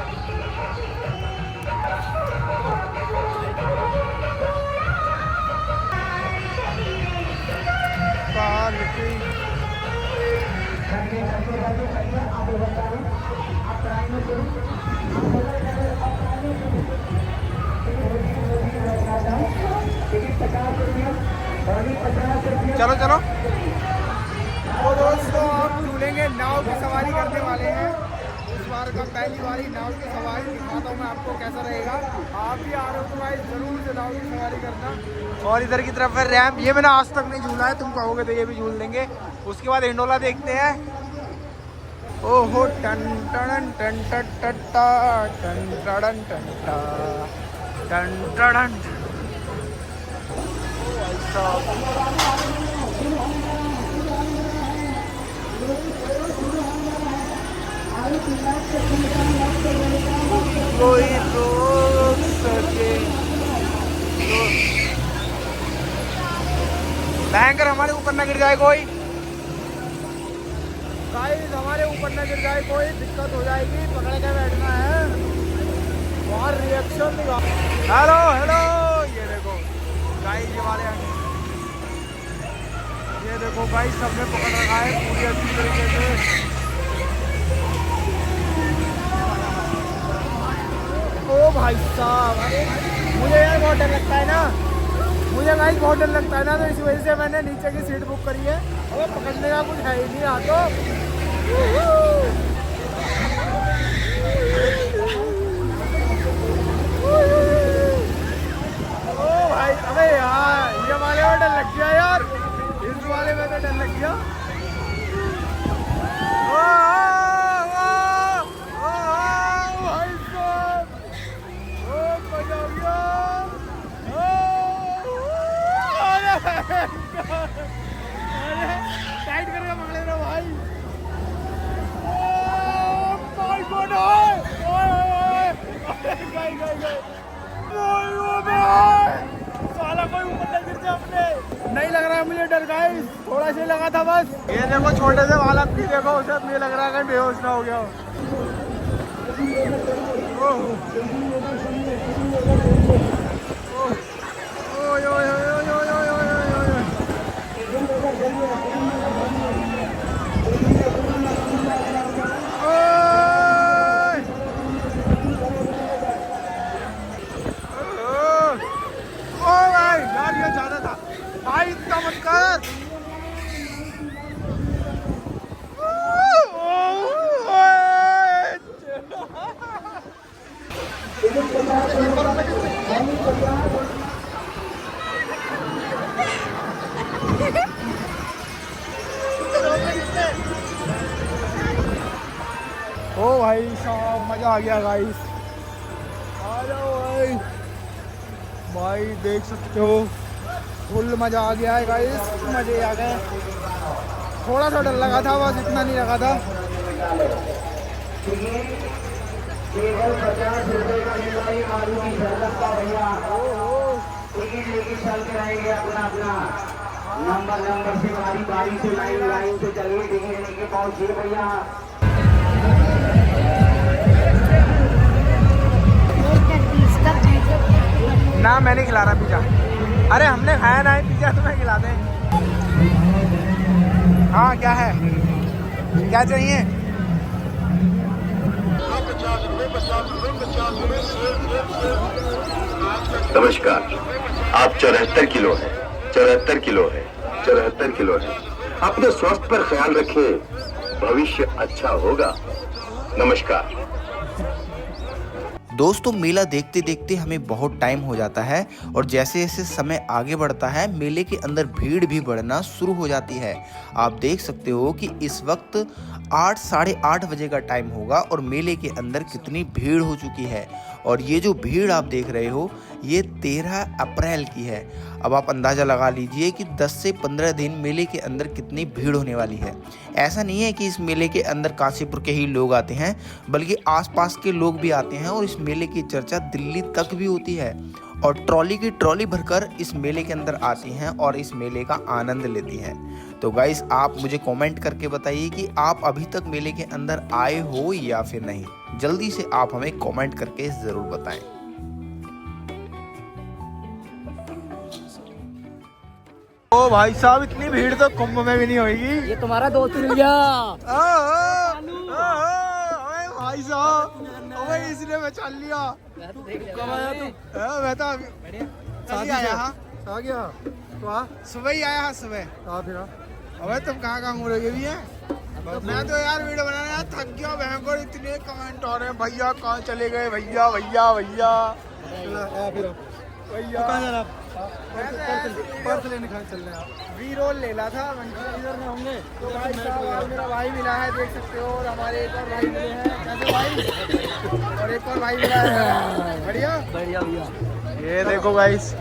Speaker 1: चलो चलो। तो दोस्तों हम झूलेंगे, नाव की सवारी करने वाले हैं। इस बार का पहली बारी नाव की सवारी दिखाता हूँ मैं आपको कैसा रहेगा। आप भी आ रहे हो तो भाई जरूर से नाव की सवारी करना। और इधर की तरफ है रैंप, ये मैंने आज तक नहीं झूला है, तुम कहोगे तो ये भी झूल देंगे। उसके बाद हिंडोला देखते हैं। ओहो टन टन टन टन टन टन टन टन टन। कोई रोक सके भयंकर हमारे ऊपर न गिर जाए कोई, गाइस हमारे ऊपर न गिर जाए कोई, दिक्कत हो जाएगी, पकड़ के बैठना है। और रिएक्शन दिखा। हेलो हेलो, ये देखो गाइस, ये वाले ये देखो गाइस, सबने पकड़ रखा है पूरी अच्छी तरीके से। ओ भाई साहब, मुझे यार बहुत डर लगता है ना, मुझे गाइस बहुत डर लगता है ना, तो इस वजह से मैंने नीचे की सीट बुक करी है। अब पकड़ने का कुछ है ही नहीं यहाँ तो। ओ भाई, अबे यार ये वाले में डर लग गया यार, इस वाले में तो डर लग गया। टाइट करके पकड़े रहो भाई। माय गॉड, साला कोई ऊपर न गिर जाए अपने। नहीं लग रहा है मुझे डर गाइस, थोड़ा सा लगा था बस। ये देखो छोटे से हालत भी देखो, उसे मुझे लग रहा है कहीं बेहोश ना हो गया हो। ये ज्यादा था भाई, इतना मत कर। ओ भाई साहब मजा आ गया गाइस, आ जाओ भाई। भाई देख सकते हो फुल मजा आ गया है गाइस, मजे आ गए। थोड़ा सा डर लगा था बस, इतना नहीं लगा था।
Speaker 3: केवल 50 रुपए का निवाई आलू की शरबत का भैया टिकट लेके चलते रहेंगे अपना अपना नंबर से बारी बारी से लाइन से चलिए, टिकट लेके पहुंचिए भैया।
Speaker 1: ना मैं नहीं खिला रहा पिज़्ज़ा, अरे हमने खाया ना है पिज़्ज़ा, तुम्हें खिला दें। हाँ क्या है, क्या चाहिए?
Speaker 10: नमस्कार, आप 74 किलो हैं, 74 किलो है, 74 किलो है। अपने स्वास्थ्य पर ख्याल रखें, भविष्य अच्छा होगा। नमस्कार।
Speaker 9: दोस्तों मेला देखते देखते हमें बहुत टाइम हो जाता है और जैसे जैसे समय आगे बढ़ता है मेले के अंदर भीड़ भी बढ़ना शुरू हो जाती है। आप देख सकते हो कि इस वक्त 8 साढ़े 8 बजे का टाइम होगा और मेले के अंदर कितनी भीड़ हो चुकी है। और ये जो भीड़ आप देख रहे हो ये 13 अप्रैल की है। अब आप अंदाज़ा लगा लीजिए कि 10 से 15 दिन मेले के अंदर कितनी भीड़ होने वाली है। ऐसा नहीं है कि इस मेले के अंदर काशीपुर के ही लोग आते हैं बल्कि आसपास के लोग भी आते हैं और इस मेले की चर्चा दिल्ली तक भी होती है और ट्रॉली की ट्रॉली भरकर इस मेले के अंदर आती हैं और इस मेले का आनंद लेती हैं। तो गाइस आप मुझे कमेंट करके बताइए कि आप अभी तक मेले के अंदर आए हो या फिर नहीं। जल्दी से आप हमें कमेंट करके ज़रूर बताएं।
Speaker 1: ओ भाई साहब इतनी भीड़ तो कुंभ में भी नहीं होगी।
Speaker 5: ये तुम्हारा दोस्त मिल गया।
Speaker 1: भाई साहब इसने मैं चल लिया।
Speaker 5: कब आया तू?
Speaker 1: मैं तो अभी आया।
Speaker 5: आ गया तो आ
Speaker 1: सुबह ही आया। सुबह
Speaker 5: आ फिर
Speaker 1: अबे तुम कहाँ मुड़ेगे भी हैं? मैं तो यार वीडियो बनाने यार थक गया। भयंकर इतने कमेंट आ रहे हैं भैया कहाँ चले गए भैया भैया भैया
Speaker 5: फिर
Speaker 1: भैया
Speaker 5: कहाँ जा रहा? पर्स लेने चल रहे हैं।
Speaker 1: वी रोल लेना था
Speaker 5: इधर में होंगे
Speaker 1: तो भाई साहब मेरा भाई मिला है देख सकते हो और हमारे एक और भाई मिले हैं। कैसे भाई? और एक और भाई मिला है। बढ़िया
Speaker 5: बढ़िया भैया।
Speaker 1: ये देखो गाइस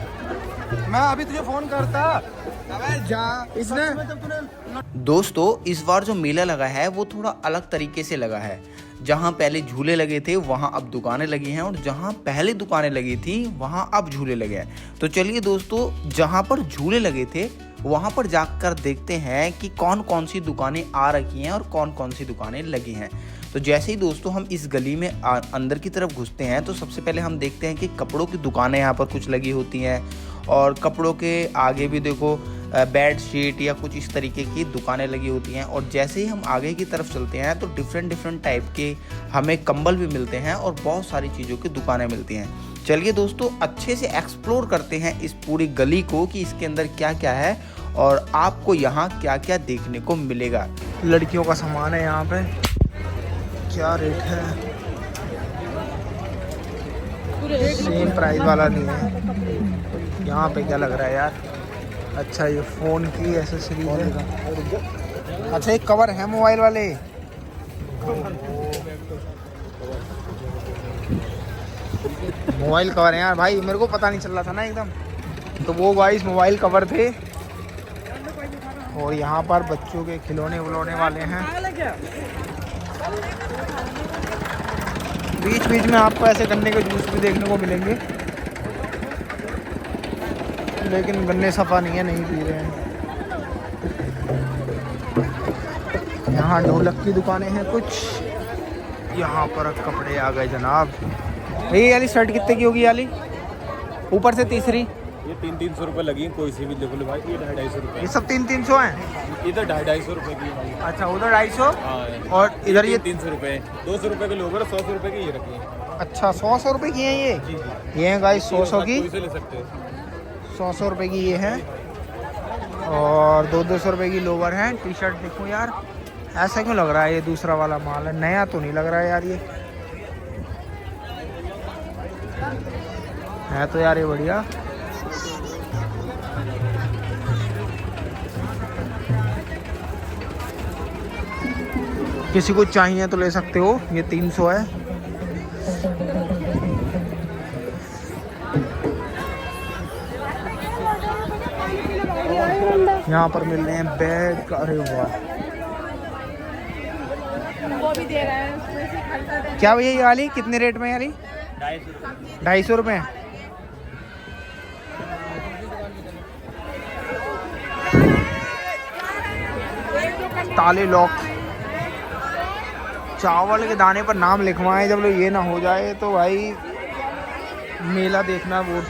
Speaker 5: मैं अभी तुझे फोन करता।
Speaker 1: जा इसने
Speaker 9: दोस्तों इस बार जो मेला लगा है वो थोड़ा अलग तरीके से लगा है। जहाँ पहले झूले लगे थे वहाँ अब दुकानें लगी हैं और जहाँ पहले दुकानें लगी थी वहाँ अब झूले लगे हैं। तो चलिए दोस्तों जहाँ पर झूले लगे थे वहाँ पर जाकर देखते हैं कि कौन कौन सी दुकानें आ रखी हैं और कौन कौन सी दुकानें लगी हैं। तो जैसे ही दोस्तों हम इस गली में अंदर की तरफ घुसते हैं तो सबसे पहले हम देखते हैं कि कपड़ों की दुकानें यहाँ पर कुछ लगी होती हैं और कपड़ों के आगे भी देखो बेड शीट या कुछ इस तरीके की दुकानें लगी होती हैं। और जैसे ही हम आगे की तरफ चलते हैं तो डिफरेंट टाइप के हमें कंबल भी मिलते हैं और बहुत सारी चीज़ों की दुकानें मिलती हैं। चलिए दोस्तों अच्छे से एक्सप्लोर करते हैं इस पूरी गली को कि इसके अंदर क्या क्या है और आपको यहाँ क्या क्या देखने को मिलेगा।
Speaker 1: लड़कियों का सामान है यहाँ पे। क्या रेट है? सेम प्राइस वाला नहीं है। यहाँ पे क्या लग रहा है यार? अच्छा ये फ़ोन की एसेसरीज है। अच्छा एक कवर है मोबाइल वाले। मोबाइल कवर है यार भाई, मेरे को पता नहीं चल रहा था ना एकदम। तो वो गाइस मोबाइल कवर थे और यहाँ पर बच्चों के खिलौने विलौने वाले हैं। बीच बीच में आपको ऐसे गन्ने के जूस भी देखने को मिलेंगे लेकिन गन्ने सफ़ा नहीं है, नहीं पी रहे हैं। यहाँ ढोलक की दुकानें हैं कुछ। यहाँ पर कपड़े आ गए जनाब। ये वाली शर्ट कितने की होगी? वाली ऊपर से तीसरी
Speaker 2: ये 300 रुपये लगी है, कोई सी भी देख लो भाई। ये 250 रुपये।
Speaker 1: ये सब 300 हैं।
Speaker 2: इधर 250 रुपये की भाई।
Speaker 1: अच्छा उधर 250
Speaker 2: हाँ
Speaker 1: और इधर ये
Speaker 2: 300 रुपये। 200 रुपये के लोग 100 रुपये की ये रखी है।
Speaker 1: अच्छा 100 रुपये की हैं ये?
Speaker 2: जी जी
Speaker 1: ये हैं गाइस 100 की।
Speaker 2: कोई से ले सकते हैं।
Speaker 1: 100 रुपये की ये है और 200 रुपये की लोवर है। टी शर्ट देखो यार, ऐसा क्यों लग रहा है ये दूसरा वाला माल है? नया तो नहीं लग रहा है यार। ये है तो यार ये बढ़िया। किसी को चाहिए तो ले सकते हो। ये 300 है। यहाँ पर मिल रहे हैं बैग। अरे वाह
Speaker 6: वो भी दे रहा है उसमें से खरीदा दे।
Speaker 1: क्या भैया ये वाली कितने रेट में? वाली 250 रुपये। ताले लॉक। चावल के दाने पर नाम लिखवाएं जब लोग ये ना हो जाए तो भाई मेला देखना वो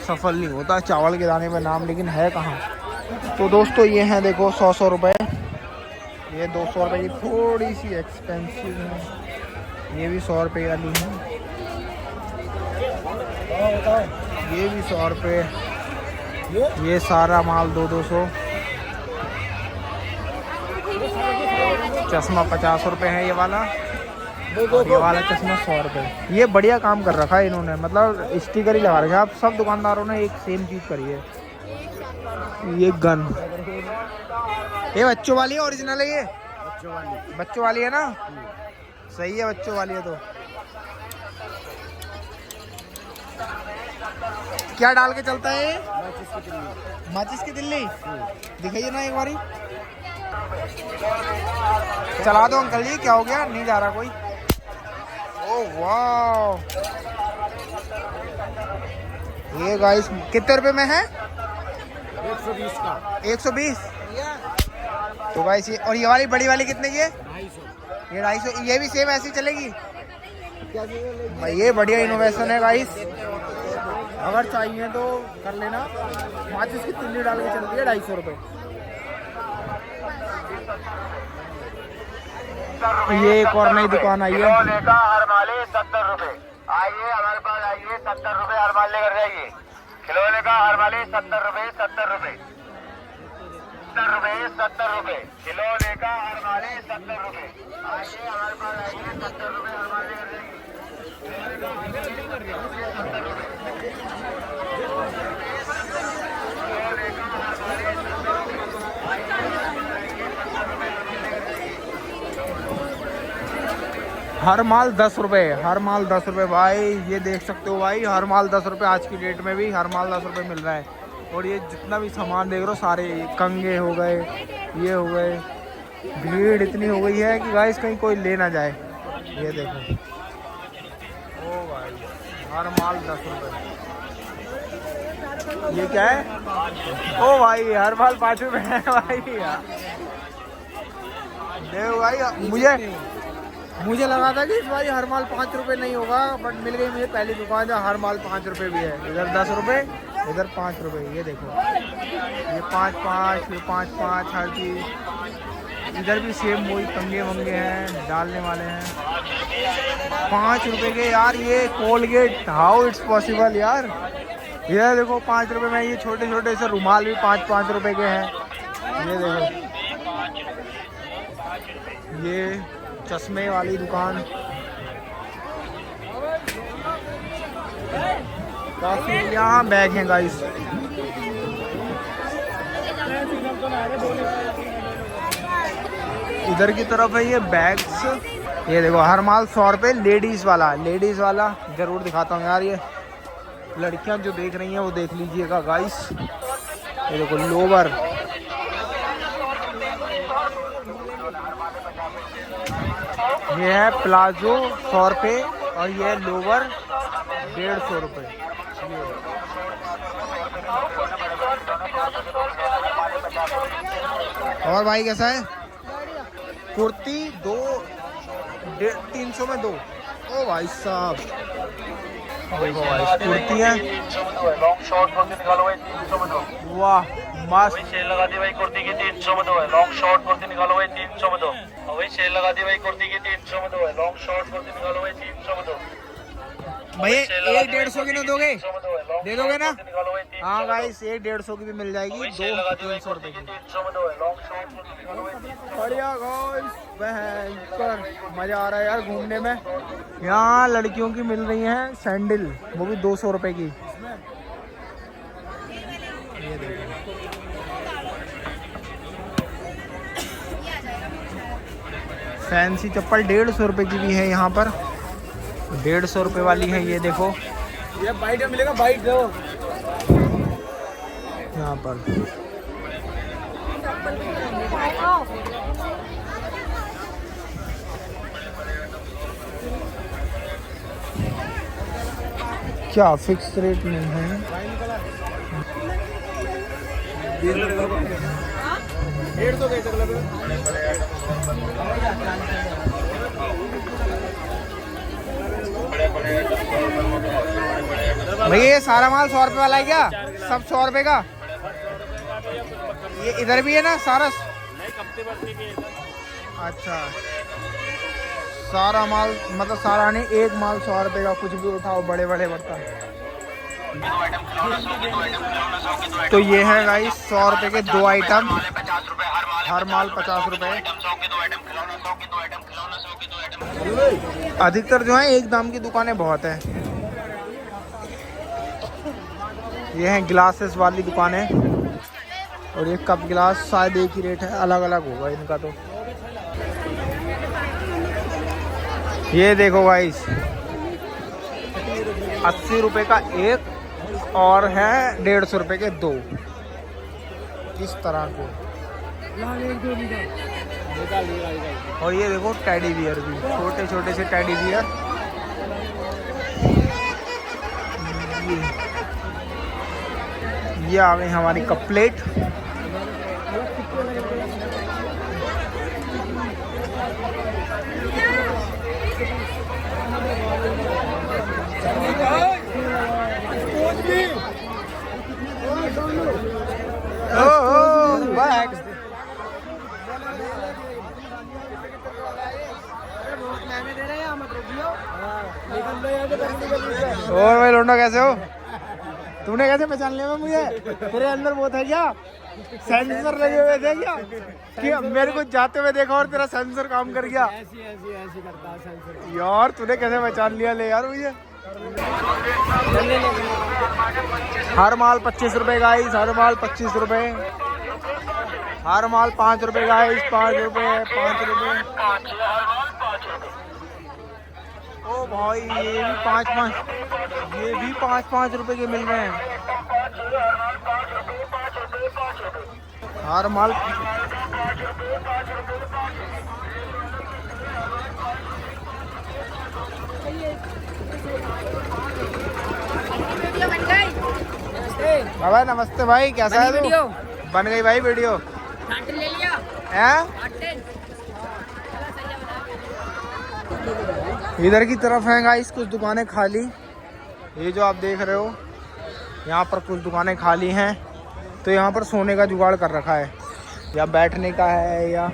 Speaker 1: सफल नहीं होता। चावल के दाने पर नाम लेकिन है कहाँ? तो दोस्तों ये हैं देखो 100 रुपये। ये 200 रुपये की थोड़ी सी एक्सपेंसिव है। ये भी 100 रुपये वाली है। ये भी 100 रुपये। ये सारा माल 200। चश्मा 50 रुपये है ये वाला। ये वाला चश्मा 100 रुपये। ये बढ़िया काम कर रखा है इन्होंने, मतलब स्टिकर ही लगा रखा है। आप सब दुकानदारों ने एक सेम चीज़ करी है। ये गन, ये बच्चों वाली है, ओरिजिनल है ये? बच्चों वाली है ना? सही है, बच्चों वाली है। तो क्या डाल के चलता है? माचिस की तिल्ली। दिखाइए ना एक बारी। चला दो अंकल जी, क्या हो गया? नहीं जा रहा कोई। ओह वाह, ये गाइस कितने रुपए में है?
Speaker 7: 120 का।
Speaker 1: 120। तो गाइस ये, और ये वाली बड़ी वाली कितने की है? 250। ये 250। ये भी सेम ऐसी चलेगी भाई। ये बढ़िया इनोवेशन है गाइस, अगर चाहिए तो कर लेना। माचिस की तिल्ली डाल के चलती है 250 रुपये। ये एक और नई दुकान आई है।
Speaker 10: हर माले 70 रुपए। आइए हमारे पास आइए, 70 रुपए हर माल लेकर जाइए। खिलौने का हर माले 70 रुपए, 70 रुपए, 70 रुपए, 70 रुपए। खिलौने का हर माले 70 रुपए। आइए हमारे पास आइए, 70 रुपए हर माल लेकर जाइए।
Speaker 1: हर माल 10 रुपये, हर माल 10 रुपये भाई। ये देख सकते हो भाई, हर माल 10 रुपये। आज की डेट में भी हर माल 10 रुपये मिल रहा है। और ये जितना भी सामान देख रहे हो सारे कंगे हो गए, ये हो गए। भीड़ इतनी हो गई है कि गाइस कहीं कोई ले ना जाए। ये देखो, ओ भाई हर माल 10 रुपये। ये क्या है? ओ भाई हर माल 5 रुपये है भाई। देखो भाई, मुझे लगा था कि इस बार हर माल 5 रुपये नहीं होगा, बट मिल गई मुझे पहली दुकान जहाँ हर माल 5 रुपये भी है। इधर 10 रुपये, इधर 5 रुपये। ये देखो, ये 5-5, ये 5-5 हर चीज़। इधर भी सेम वही कंगे वंगे हैं, डालने वाले हैं 5 रुपये के। यार ये कोलगेट, हाउ इट्स पॉसिबल यार। ये देखो 5 रुपये में ये छोटे छोटे से रुमाल भी 5-5 रुपये के हैं। ये देखो, ये चश्मे वाली दुकान काफी। यहाँ बैग हैं गाइस। इधर की तरफ है ये बैग्स। ये देखो हर माल 100 रुपये। लेडीज वाला जरूर दिखाता हूँ यार। ये लड़कियां जो देख रही हैं वो देख लीजिएगा गाइस। ये देखो लोवर, ये है प्लाजो 100 रुपये, और ये है लोवर 150 रुपये। और भाई कैसा है? कुर्ती 300 में 2। ओ भाई साहब, देखो भाई कुर्ती है।
Speaker 10: लॉन्ग शॉर्ट कुर्ती निकालो भाई, 300 में 2।
Speaker 1: वाह मस्त।
Speaker 10: सेल लगा दी भाई कुर्ती की, 300 में 2 है। लॉन्ग शॉर्ट कुर्ती निकालो भाई, 300 में 2। और वही सेल लगा दी भाई कुर्ती की, 300 में 2 है। लॉन्ग शॉर्ट कुर्ती निकालो भाई, 300 में 2।
Speaker 1: भैया 100-150 की ना दोगे? दे दोगे ना? हाँ गाइस, 100-150 की भी मिल जाएगी, 200-300 रुपये की। बढ़िया गाइस, भयंकर मजा आ रहा है यार घूमने में। यहाँ लड़कियों की मिल रही हैं सैंडल, वो भी 200 रुपये की। ये देखो, फैंसी चप्पल 150 रुपये की भी है यहाँ पर। 150 रुपये वाली है। ये देखो,
Speaker 2: ये बाइट मिलेगा, बाइट दो
Speaker 1: यहाँ पर। क्या फिक्स रेट नहीं है? 150 भैया ये सारा माल 100 रुपये वाला है क्या? सब 100 रुपये का? ये इधर भी है ना सारा? अच्छा, सारा माल मतलब सारा नहीं, एक माल 100 रुपये का। कुछ भी उठाओ, बड़े बड़े बर्तन। तो ये है गाइस 100 रुपए के 2 आइटम, हर माल 50 रुपए। अधिकतर जो है एक दाम की दुकानें बहुत हैं। ये हैं ग्लासेस वाली दुकानें, और ये कप गिलास शायद एक ही रेट है, अलग अलग होगा इनका। तो ये देखो गाइस 80 रुपए का एक, और है 150 रुपए के 2, इस तरह को। और ये देखो टेडी बियर भी, छोटे छोटे से टेडी बियर। ये आ गई हमारी कप प्लेट। और भाई लोंडा कैसे हो? तूने कैसे पहचान लिया मुझे? तेरे अंदर वो था क्या, सेंसर लगे हुए थे क्या कि मेरे को जाते हुए देखा और तेरा सेंसर काम कर गया? ऐसी करता सेंसर। यार तूने कैसे पहचान लिया? ले यार मुझे। हर माल 25 रुपए गाइस, हर माल 25 रुपए, हर माल 5 रुपए गाइस, 5 रुपए, 5 रुपए। ओ भाई ये भी 5-5, ये भी 5-5 रुपए के मिल रहे हैं हर माल। बाबा नमस्ते भाई, कैसा है तू? बन गई भाई वीडियो। ले लिया है? इधर की तरफ है गाइस कुछ दुकानें खाली, ये जो आप देख रहे हो यहाँ पर कुछ दुकानें खाली हैं। तो यहाँ पर सोने का जुगाड़ कर रखा है, या बैठने का है, या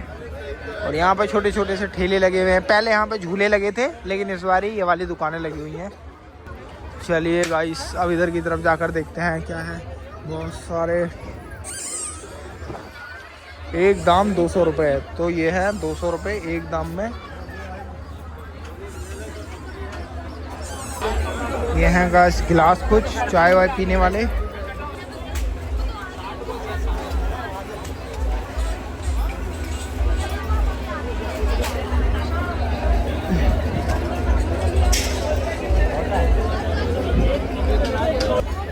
Speaker 1: और यहाँ पर छोटे छोटे से ठेले लगे हुए हैं। पहले यहाँ पे झूले लगे थे, लेकिन इस बार ये वाली दुकानें लगी हुई हैं। चलिए गाइस अब इधर की तरफ जाकर देखते हैं क्या है। बहुत सारे, एक दाम 200 रुपये है, तो ये है 200 रुपये एक दाम में। ये हैं गाइस गिलास, कुछ चाय वाय पीने वाले।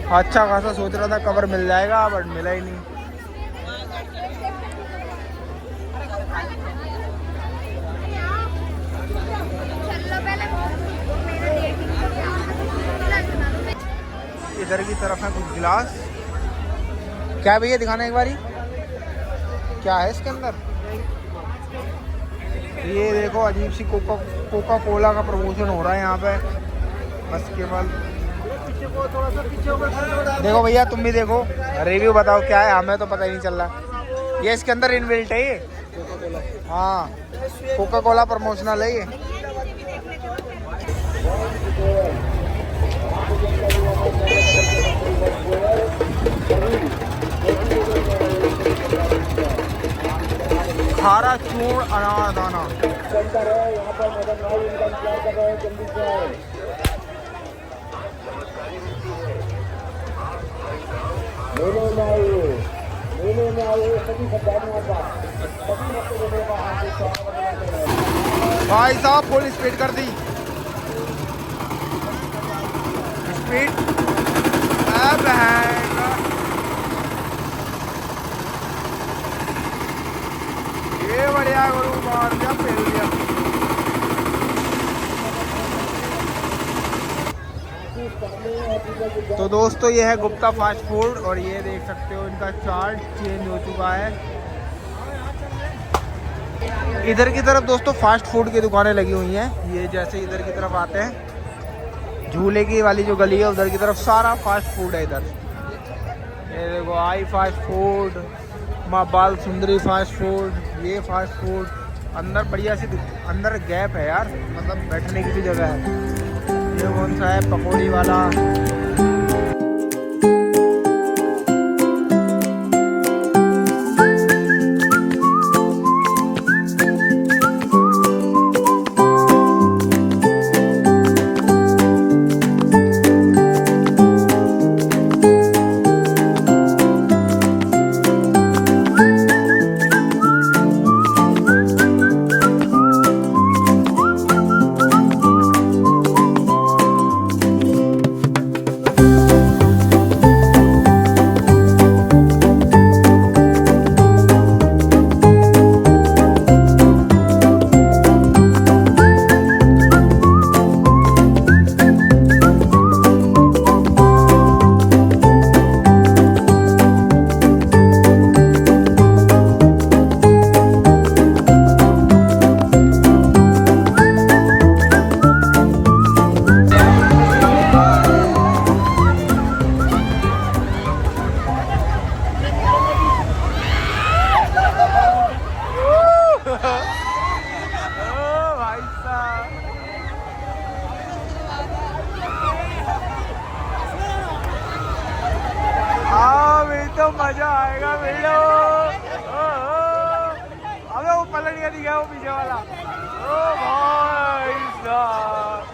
Speaker 1: अच्छा खासा सोच रहा था कवर मिल जाएगा, बट मिला ही नहीं। इधर की तरफ है कुछ गिलास। क्या भैया दिखाना एक बारी, क्या है इसके अंदर? ये देखो अजीब सी कोका कोला का प्रमोशन हो रहा है यहाँ पे। बस के बाद देखो भैया, तुम भी देखो, रिव्यू बताओ क्या है, हमें तो पता ही नहीं चल रहा। ये इसके अंदर इनबिल्ट है ये, हाँ कोका कोला प्रमोशनल है ये। खारा चूर्ण अनारदाना। भाई साहब फुल स्पीड कर दी, स्पीड। अब है ये बढ़िया गुरु, मार दिया, फेल दिया। तो दोस्तों ये है गुप्ता फास्ट फूड, और ये देख सकते हो इनका चार्ट चेंज हो चुका है। इधर की तरफ दोस्तों फास्ट फूड की दुकानें लगी हुई हैं। ये जैसे इधर की तरफ आते हैं, झूले की वाली जो गली है उधर की तरफ सारा फास्ट फूड है। इधर ये देखो आई फास्ट फूड, माँ बाल सुंदरी फास्ट फूड, ये फास्ट फूड। अंदर बढ़िया सी अंदर गैप है यार, मतलब बैठने की भी जगह है। ये कौन सा है, पकौड़ी वाला। मजा आएगा वीडियो। अबे वो पलट गया, दिखा वो पीछे वाला। ओ भाई साहब,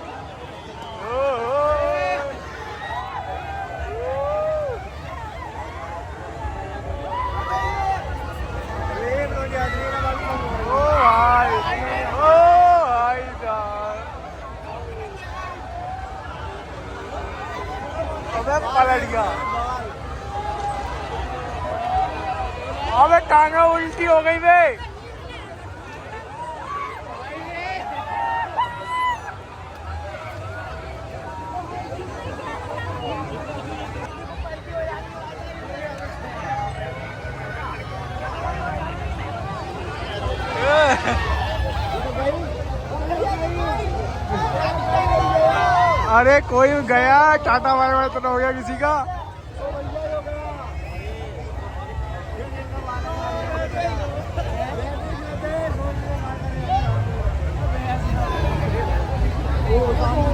Speaker 1: अबे पलट गया। अबे टांगा उल्टी हो गई बे। अरे कोई गया, टाटा बाय बाय तो ना हो गया किसी का।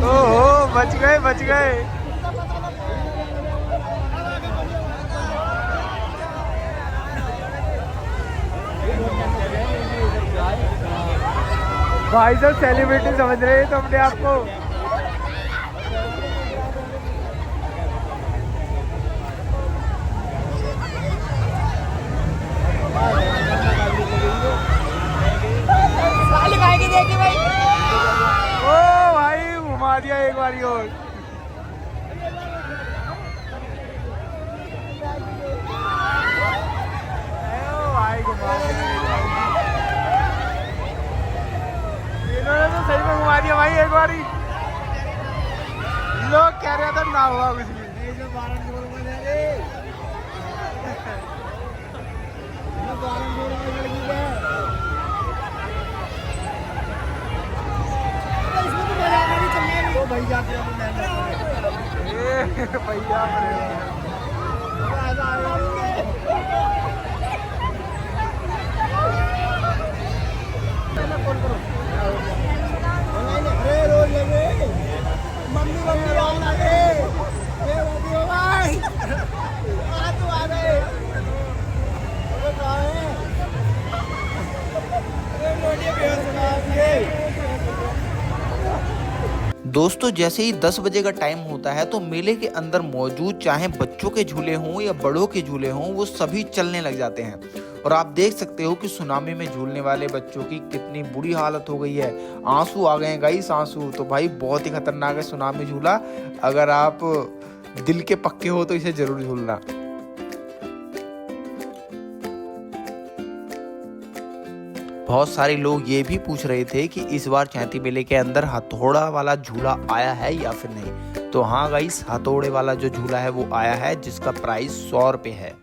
Speaker 1: ओहो, बच गए बच गए। भाई साहब सेलिब्रिटी समझ रहे हैं तो अपने आप को। ओ भाई घुमा दिया एक बारी और। भाई घुमा दिया, इन्होंने तो सही में घुमा दिया भाई एक बारी। लोग कह रहे थे ना हुआ कुछ भी। भैया
Speaker 9: दोस्तों जैसे ही 10 बजे का टाइम होता है तो मेले के अंदर मौजूद चाहे बच्चों के झूले हों या बड़ों के झूले हों, वो सभी चलने लग जाते हैं। और आप देख सकते हो कि सुनामी में झूलने वाले बच्चों की कितनी बुरी हालत हो गई है। आंसू आ गए हैं गाइस, आंसू। तो भाई बहुत ही खतरनाक है सुनामी झूला। अगर आप दिल के पक्के हो तो इसे जरूर झूलना। बहुत सारे लोग ये भी पूछ रहे थे कि इस बार चैती मेले के अंदर हथौड़ा वाला झूला आया है या फिर नहीं। तो हाँ गाइस, हथौड़े वाला जो झूला है वो आया है, जिसका प्राइस 100 रुपये है।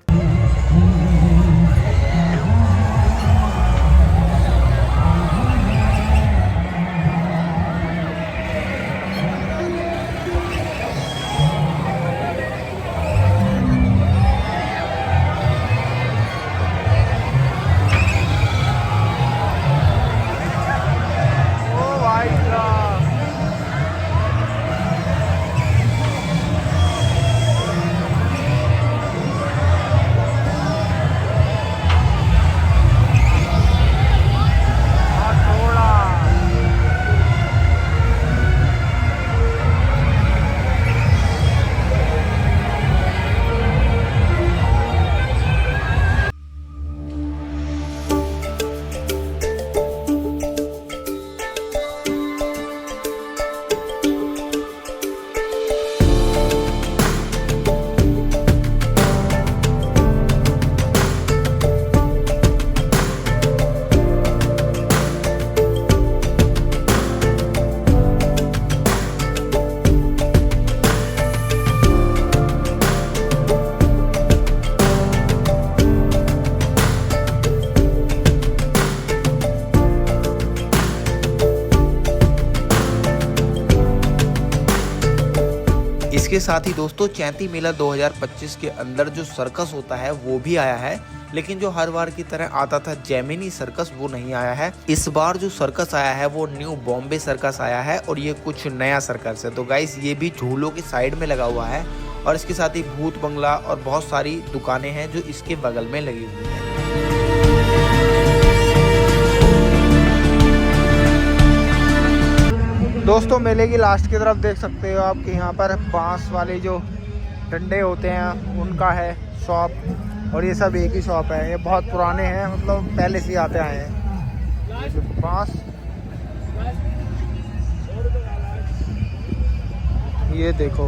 Speaker 9: इसके साथ ही दोस्तों चैती मेला 2025 के अंदर जो सर्कस होता है वो भी आया है, लेकिन जो हर बार की तरह आता था जेमिनी सर्कस वो नहीं आया है। इस बार जो सर्कस आया है वो न्यू बॉम्बे सर्कस आया है और ये कुछ नया सर्कस है। तो गाइस ये भी झूलों के साइड में लगा हुआ है और इसके साथ ही भूत बंगला और बहुत सारी दुकानें हैं जो इसके बगल में लगी हुई हैं।
Speaker 1: दोस्तों मेले की लास्ट की तरफ देख सकते हो आप कि यहाँ पर बांस वाले जो डंडे होते हैं उनका है शॉप, और ये सब एक ही शॉप है। ये बहुत पुराने हैं, मतलब पहले से ही आते आए हैं। बांस ये देखो,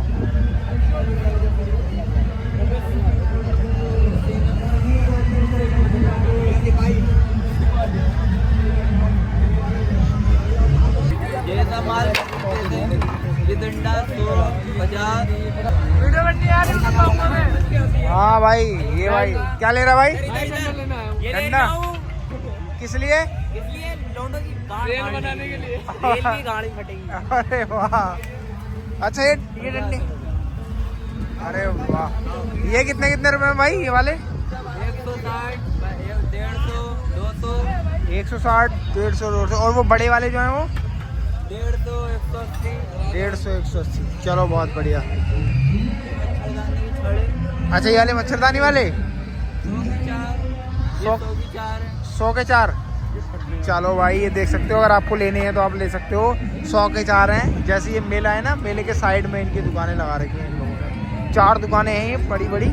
Speaker 3: ये डंडा 50।
Speaker 1: हाँ भाई, ये भाई क्या ले रहा भाई? डंडा किस लिए?
Speaker 3: रेल बनाने के लिए। रेल की गाड़ी फटेगी।
Speaker 1: अरे वाह, अच्छा ये डंडे, अरे वाह। ये कितने कितने रुपए में भाई ये वाले?
Speaker 3: 160, 150, 200।
Speaker 1: 160, 150, 200। और वो बड़े वाले जो हैं वो
Speaker 3: 150, 180।
Speaker 1: 150, 180। चलो बहुत बढ़िया। अच्छा ये वाले मच्छरदानी वाले 100 के 4। चलो भाई ये देख सकते हो, अगर आपको लेने हैं तो आप ले सकते हो। 100 के 4 हैं। जैसे ये मेला है ना, मेले के साइड में इनकी दुकानें लगा रखी हैं इन लोगों ने। 4 दुकानें हैं ये बड़ी बड़ी।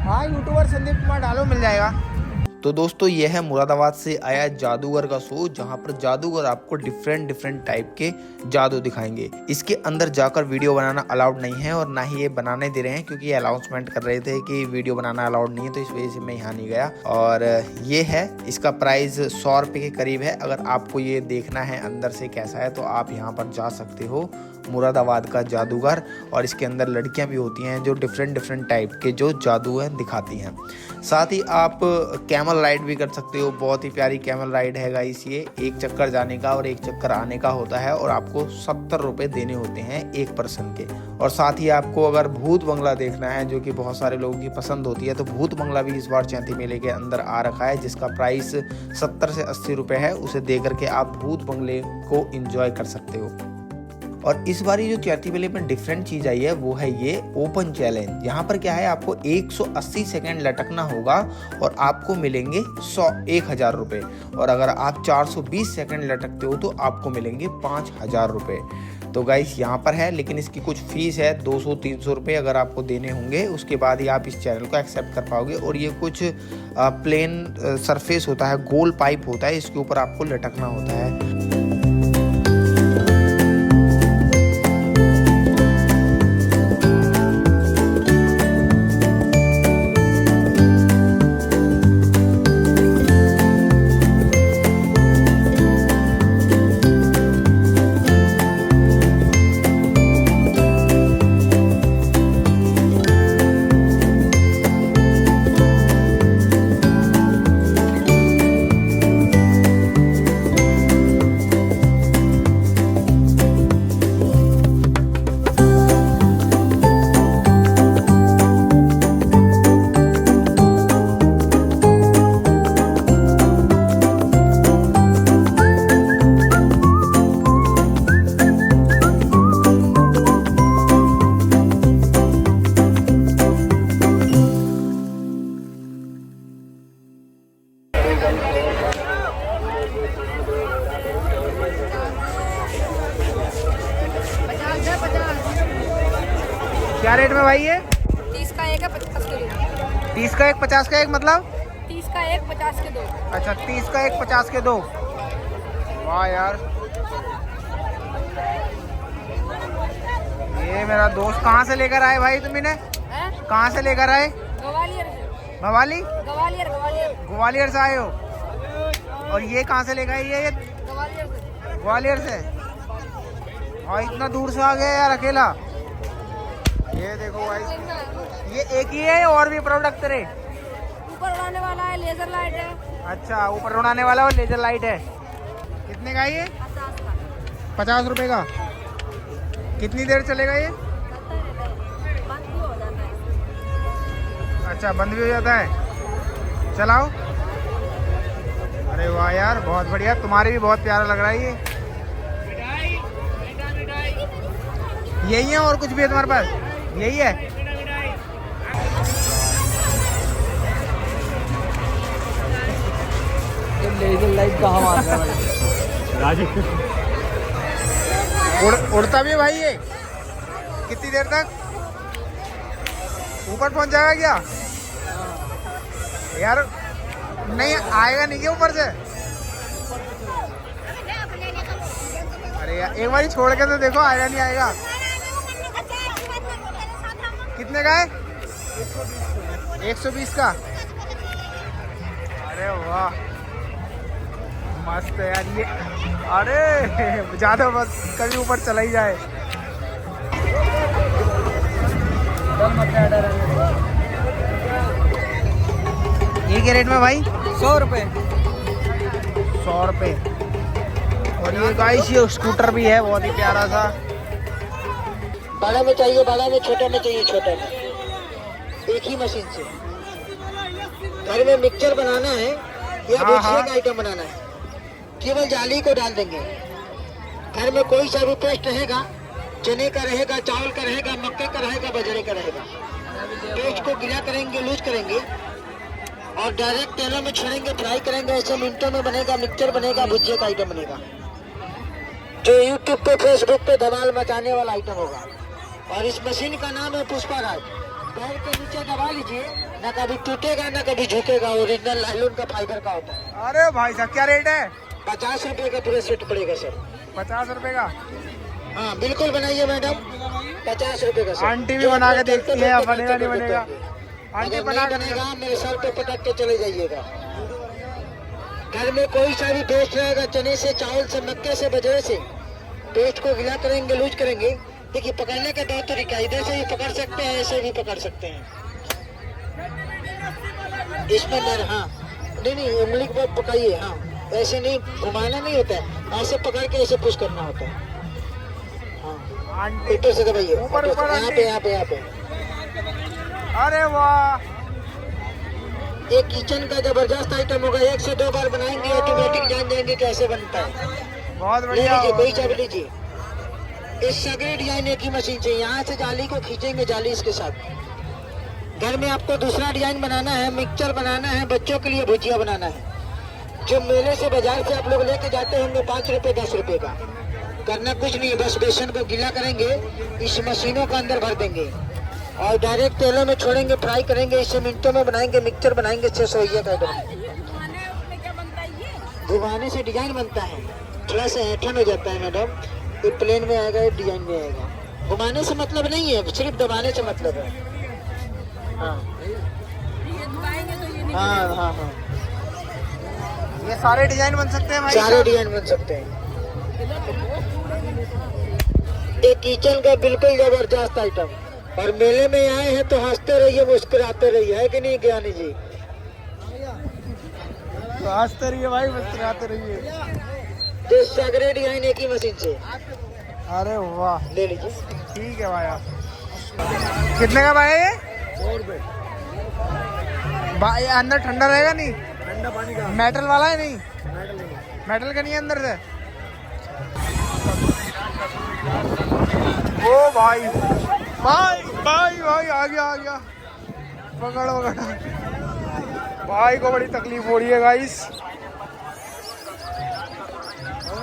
Speaker 1: हाँ यूट्यूबर संदीप कुमार डालो, मिल जाएगा।
Speaker 9: तो दोस्तों ये है मुरादाबाद से आया जादूगर का शो, जहां पर जादूगर आपको डिफरेंट टाइप के जादू दिखाएंगे। इसके अंदर जाकर वीडियो बनाना अलाउड नहीं है और ना ही ये बनाने दे रहे हैं, क्योंकि ये अनाउंसमेंट कर रहे थे कि वीडियो बनाना अलाउड नहीं है, तो इस वजह से मैं यहाँ नहीं गया। और ये है, इसका प्राइस 100 रुपये के करीब है। अगर आपको ये देखना है अंदर से कैसा है तो आप यहाँ पर जा सकते हो, मुरादाबाद का जादूगर। और इसके अंदर लड़कियां भी होती हैं जो डिफरेंट टाइप के जो जादू है दिखाती हैं। साथ ही आप कैमल राइड भी कर सकते हो। बहुत ही प्यारी कैमल राइड है गाइस। ये एक चक्कर जाने का और एक चक्कर आने का होता है, और आपको 70 रुपये देने होते हैं एक पर्सन के। और साथ ही आपको अगर भूत बंगला देखना है, जो कि बहुत सारे लोगों की पसंद होती है, तो भूत बंगला भी इस बार चैती मेले के अंदर आ रखा है, जिसका प्राइस 70 से 80 रुपये है। उसे दे करके आप भूत बंगले को एंजॉय कर सकते हो। और इस बारी जो चैती मेले में डिफरेंट चीज़ आई है वो है ये ओपन चैलेंज। यहाँ पर क्या है, आपको 180 सेकेंड लटकना होगा और आपको मिलेंगे 1000 रुपये। और अगर आप 420 सेकेंड लटकते हो तो आपको मिलेंगे 5000 रुपये। तो गाइस यहाँ पर है, लेकिन इसकी कुछ फीस है 200-300 रुपये अगर आपको देने होंगे, उसके बाद ही आप इस चैनल को एक्सेप्ट कर पाओगे। और ये कुछ प्लेन सरफेस होता है, गोल पाइप होता है, इसके ऊपर आपको लटकना होता है।
Speaker 1: क्या रेट में भाई ये?
Speaker 6: 30 का एक है, 50 के 2।
Speaker 1: 30 का एक, 50 का एक, मतलब
Speaker 6: 30 का एक, 50 के 2।
Speaker 1: अच्छा 30 का एक, 50 के 2। वाह यार, ये मेरा दोस्त कहाँ से लेकर आए भाई? तुम इन्हें कहाँ से लेकर आए?
Speaker 6: ग्वालियर से।
Speaker 1: भवाली?
Speaker 6: ग्वालियर
Speaker 1: ग्वालियर से आए हो? और ये कहाँ से लेकर आए? ये
Speaker 6: ग्वालियर से।
Speaker 1: ग्वालियर से? और इतना दूर से आ गए यार अकेला। ये देखो भाई, ये एक ही है और भी प्रोडक्ट तेरे?
Speaker 6: ऊपर उड़ाने वाला है, लेजर लाइट है।
Speaker 1: अच्छा, ऊपर उड़ाने वाला और लेजर लाइट है। कितने का ये? 50 रुपए का। कितनी देर चलेगा ये?
Speaker 6: बंद भी हो जाता है।
Speaker 1: अच्छा, बंद भी हो जाता है। चलाओ। अरे वाह यार, बहुत बढ़िया। तुम्हारे भी बहुत प्यारा लग रहा है ये। यही है और कुछ भी है तुम्हारे पास? यही है।
Speaker 5: लेजर लाइट कहाँ मार रहा है भाई?
Speaker 1: उड़ता भी है भाई ये? कितनी देर तक ऊपर पहुंच जाएगा क्या यार? नहीं आएगा नहीं क्या ऊपर से? अरे यार एक बार छोड़ के तो देखो, आएगा नहीं आएगा। कितने का है? 120 का। अरे वाह मस्त है यार ये। अरे ज्यादा बस कभी ऊपर चला ही जाए। ये क्या रेट में भाई?
Speaker 5: 100 रुपये।
Speaker 1: 100 रुपये। और ये गाइस ये स्कूटर भी है बहुत ही प्यारा सा।
Speaker 3: बड़ा में चाहिए बड़ा में, छोटा में चाहिए छोटा में, एक ही मशीन से। घर में मिक्सचर बनाना है या दूसरे का आइटम बनाना है, केवल जाली को डाल देंगे। घर में कोई सा भी पेस्ट रहेगा, चने का रहेगा, चावल का रहेगा, मक्के का रहेगा, बाजरे का रहेगा, पेस्ट को गिला करेंगे, लूज करेंगे और डायरेक्ट तेलों में छोड़ेंगे, फ्राई करेंगे। ऐसे मिनटों में बनेगा, मिक्सचर बनेगा, भुजिया का आइटम बनेगा, जो यूट्यूब पे फेसबुक पे धमाल मचाने वाला आइटम होगा। और इस मशीन का नाम है पुष्पा राज। पैर के नीचे दबा लीजिए, ना कभी टूटेगा ना कभी झुकेगा, ओरिजिनल नायलॉन का फाइबर का होता है।
Speaker 1: अरे भाई साहब क्या रेट है?
Speaker 3: 50 रुपए का पूरा सेट पड़ेगा सर।
Speaker 1: 50 रुपए का?
Speaker 3: हाँ बिल्कुल बनाइए मैडम, 50 रुपए का सर।
Speaker 1: आंटी भी बना के देखती है, बनेगा नहीं बनेगा? आंटी बना के
Speaker 3: बनेगा मेरे सर पे पटक के चले जाइएगा। घर में कोई सा भी पेस्ट रहेगा, चने से, चावल से, मक्के से, बाजरे से, पेस्ट को गिला करेंगे, लूज करेंगे। देखिए पकड़ने का दो तरीका, इधर से भी पकड़ सकते हैं, ऐसे भी पकड़ सकते हैं। इसमें हाँ नहीं उंगली को पकाइए, हाँ ऐसे नहीं घुमाना नहीं होता है, ऐसे पकड़ के ऐसे पुश करना होता है। हाँ ऊपर से दबाइए, यहाँ पे।
Speaker 1: अरे वाह
Speaker 3: ये किचन का जबरदस्त आइटम होगा। 1 से 2 बार बनाएंगे, ऑटोमेटिक जान जाएंगे कैसे बनता है।
Speaker 1: बहुत
Speaker 3: ले
Speaker 1: बढ़िया।
Speaker 3: लीजिए, कोई चाबी लीजिए। इस सगरे डिजाइन एक ही मशीन से, यहाँ से जाली को खींचेंगे, जाली इसके साथ। घर में आपको दूसरा डिजाइन बनाना है, मिक्सचर बनाना है, बच्चों के लिए भुजिया बनाना है, जो मेले से बाजार से आप लोग लेके जाते होंगे 5 रुपए 10 रुपए का। करना कुछ नहीं है, बस बेसन को गीला करेंगे, इस मशीनों का अंदर भर देंगे और डायरेक्ट तेलों में छोड़ेंगे, फ्राई करेंगे। इसे मिनटों में बनाएंगे, मिक्सचर बनाएंगे। 600 का आइटम। घुमाने से डिजाइन बनता है, थोड़ा सा ऐठन हो जाता है मैडम। ये प्लेन में आएगा, ये डिजाइन में आएगा। घुमाने से मतलब नहीं है, सिर्फ दबाने से मतलब है। हाँ हाँ हाँ हाँ,
Speaker 1: ये सारे डिजाइन बन सकते हैं भाई?
Speaker 3: सारे डिजाइन बन सकते हैं। एक किचन का बिल्कुल जबरदस्त आइटम। और मेले में आए हैं तो हंसते रहिए, मुस्कुराते रहिए, है कि नहीं ज्ञानी जी?
Speaker 1: तो हंसते रहिए भाई, मुस्कुराते रहिए।
Speaker 3: तो सगरे डिजाइन एक ही मशीन से।
Speaker 1: अरे वाह
Speaker 3: ले लीजिए।
Speaker 1: ठीक है भाई। कितने का भाई ये?
Speaker 5: 100 रुपये।
Speaker 1: भाई अंदर ठंडा रहेगा नहीं?
Speaker 5: ठंडा पानी का।
Speaker 1: मेटल वाला है? नहीं
Speaker 5: मेटल नहीं।
Speaker 1: मेटल का नहीं है अंदर से? ओ भाई भाई भाई भाई आ गया पकड़ भाई को बड़ी तकलीफ हो रही है गाइस।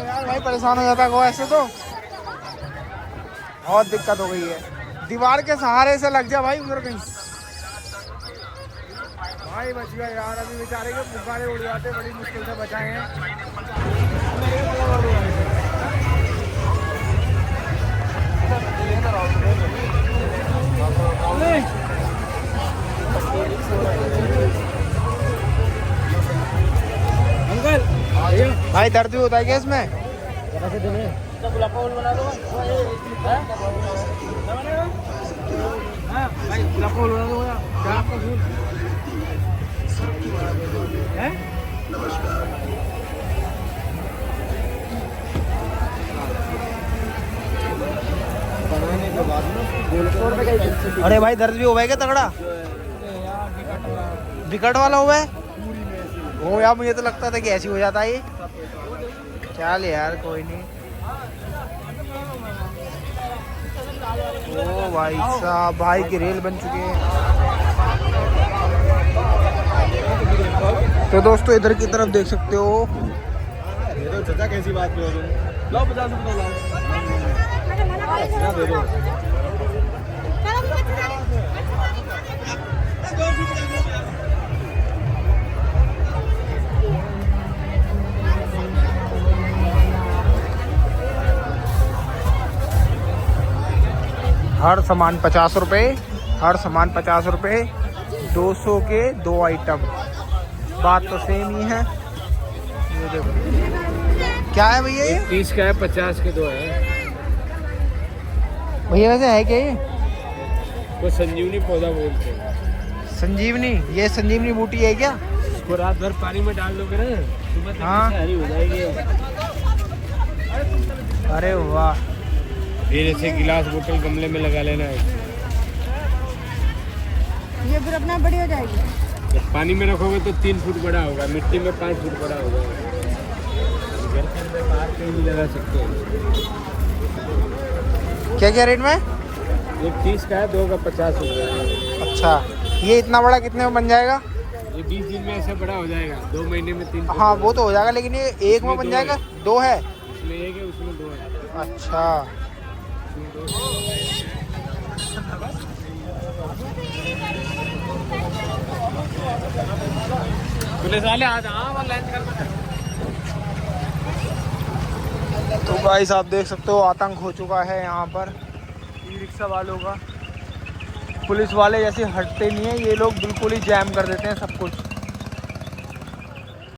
Speaker 1: यार भाई परेशान हो जाता है ऐसे, तो बहुत दिक्कत हो गई है। दीवार के सहारे से लग जा भाई उधर कहीं। भाई बच गया यार, अभी बेचारे के बुखारे उड़ जाते, बड़ी मुश्किल से बचाए हैं।
Speaker 5: अंकल
Speaker 1: भाई दर्द भी होता है क्या इसमें? अरे भाई दर्द भी हुआ है क्या तगड़ा? विकट वाला हुआ है? ओ यार मुझे तो लगता था कि ऐसी हो जाता है ये। चल यार कोई नहीं। ओ भाई साहब, भाई की रेल बन चुकी है। तो दोस्तों इधर की तरफ देख सकते हो।
Speaker 2: ये तो चाचा कैसी बात कर रहे हो? लो 50 रुपये लाओ। दे दो।
Speaker 1: हर सामान 50 रुपये, हर सामान 50 रुपये, 200 के 2 आइटम। बात तो सेम ही है। ये देखो क्या है भैया, ये
Speaker 2: 30 का है, 50 के 2 है।
Speaker 1: भैया वैसे है क्या ये?
Speaker 2: वो संजीवनी पौधा बोलते हैं।
Speaker 1: संजीवनी, ये संजीवनी बूटी है क्या?
Speaker 2: इसको रात भर पानी में डाल दोगे ना, सुबह तक
Speaker 1: हाँ।
Speaker 2: हरी हो जाएगी।
Speaker 1: अरे वाह।
Speaker 2: फिर ऐसे गिलास बोतल गमले में लगा लेना है।
Speaker 6: ये फिर अपना बड़ी हो जाएगी।
Speaker 2: जब पानी में रखोगे तो 3 फुट बड़ा होगा, मिट्टी में 5 फुट बड़ा होगा। घर के अंदर बाहर कहीं भी लगा सकते हैं।
Speaker 1: क्या क्या रेट में?
Speaker 2: एक 30 का है, 2 का 50 रुपये।
Speaker 1: अच्छा, ये इतना बड़ा कितने में बन जाएगा?
Speaker 2: ये 20 दिन में ऐसा बड़ा हो जाएगा, 2 महीने में 3।
Speaker 1: हाँ वो तो हो जाएगा, लेकिन ये एक में बन जाएगा? 2 है?
Speaker 2: इसमें 1 है, उसमें 2 है।
Speaker 1: अच्छा,
Speaker 2: पुलिस वाले आ जाओ, लंच कर।
Speaker 1: तो गाइस आप देख सकते हो आतंक हो चुका है यहाँ पर ई रिक्शा वालों का। पुलिस वाले जैसे हटते नहीं है, ये लोग बिल्कुल ही जैम कर देते हैं सब कुछ।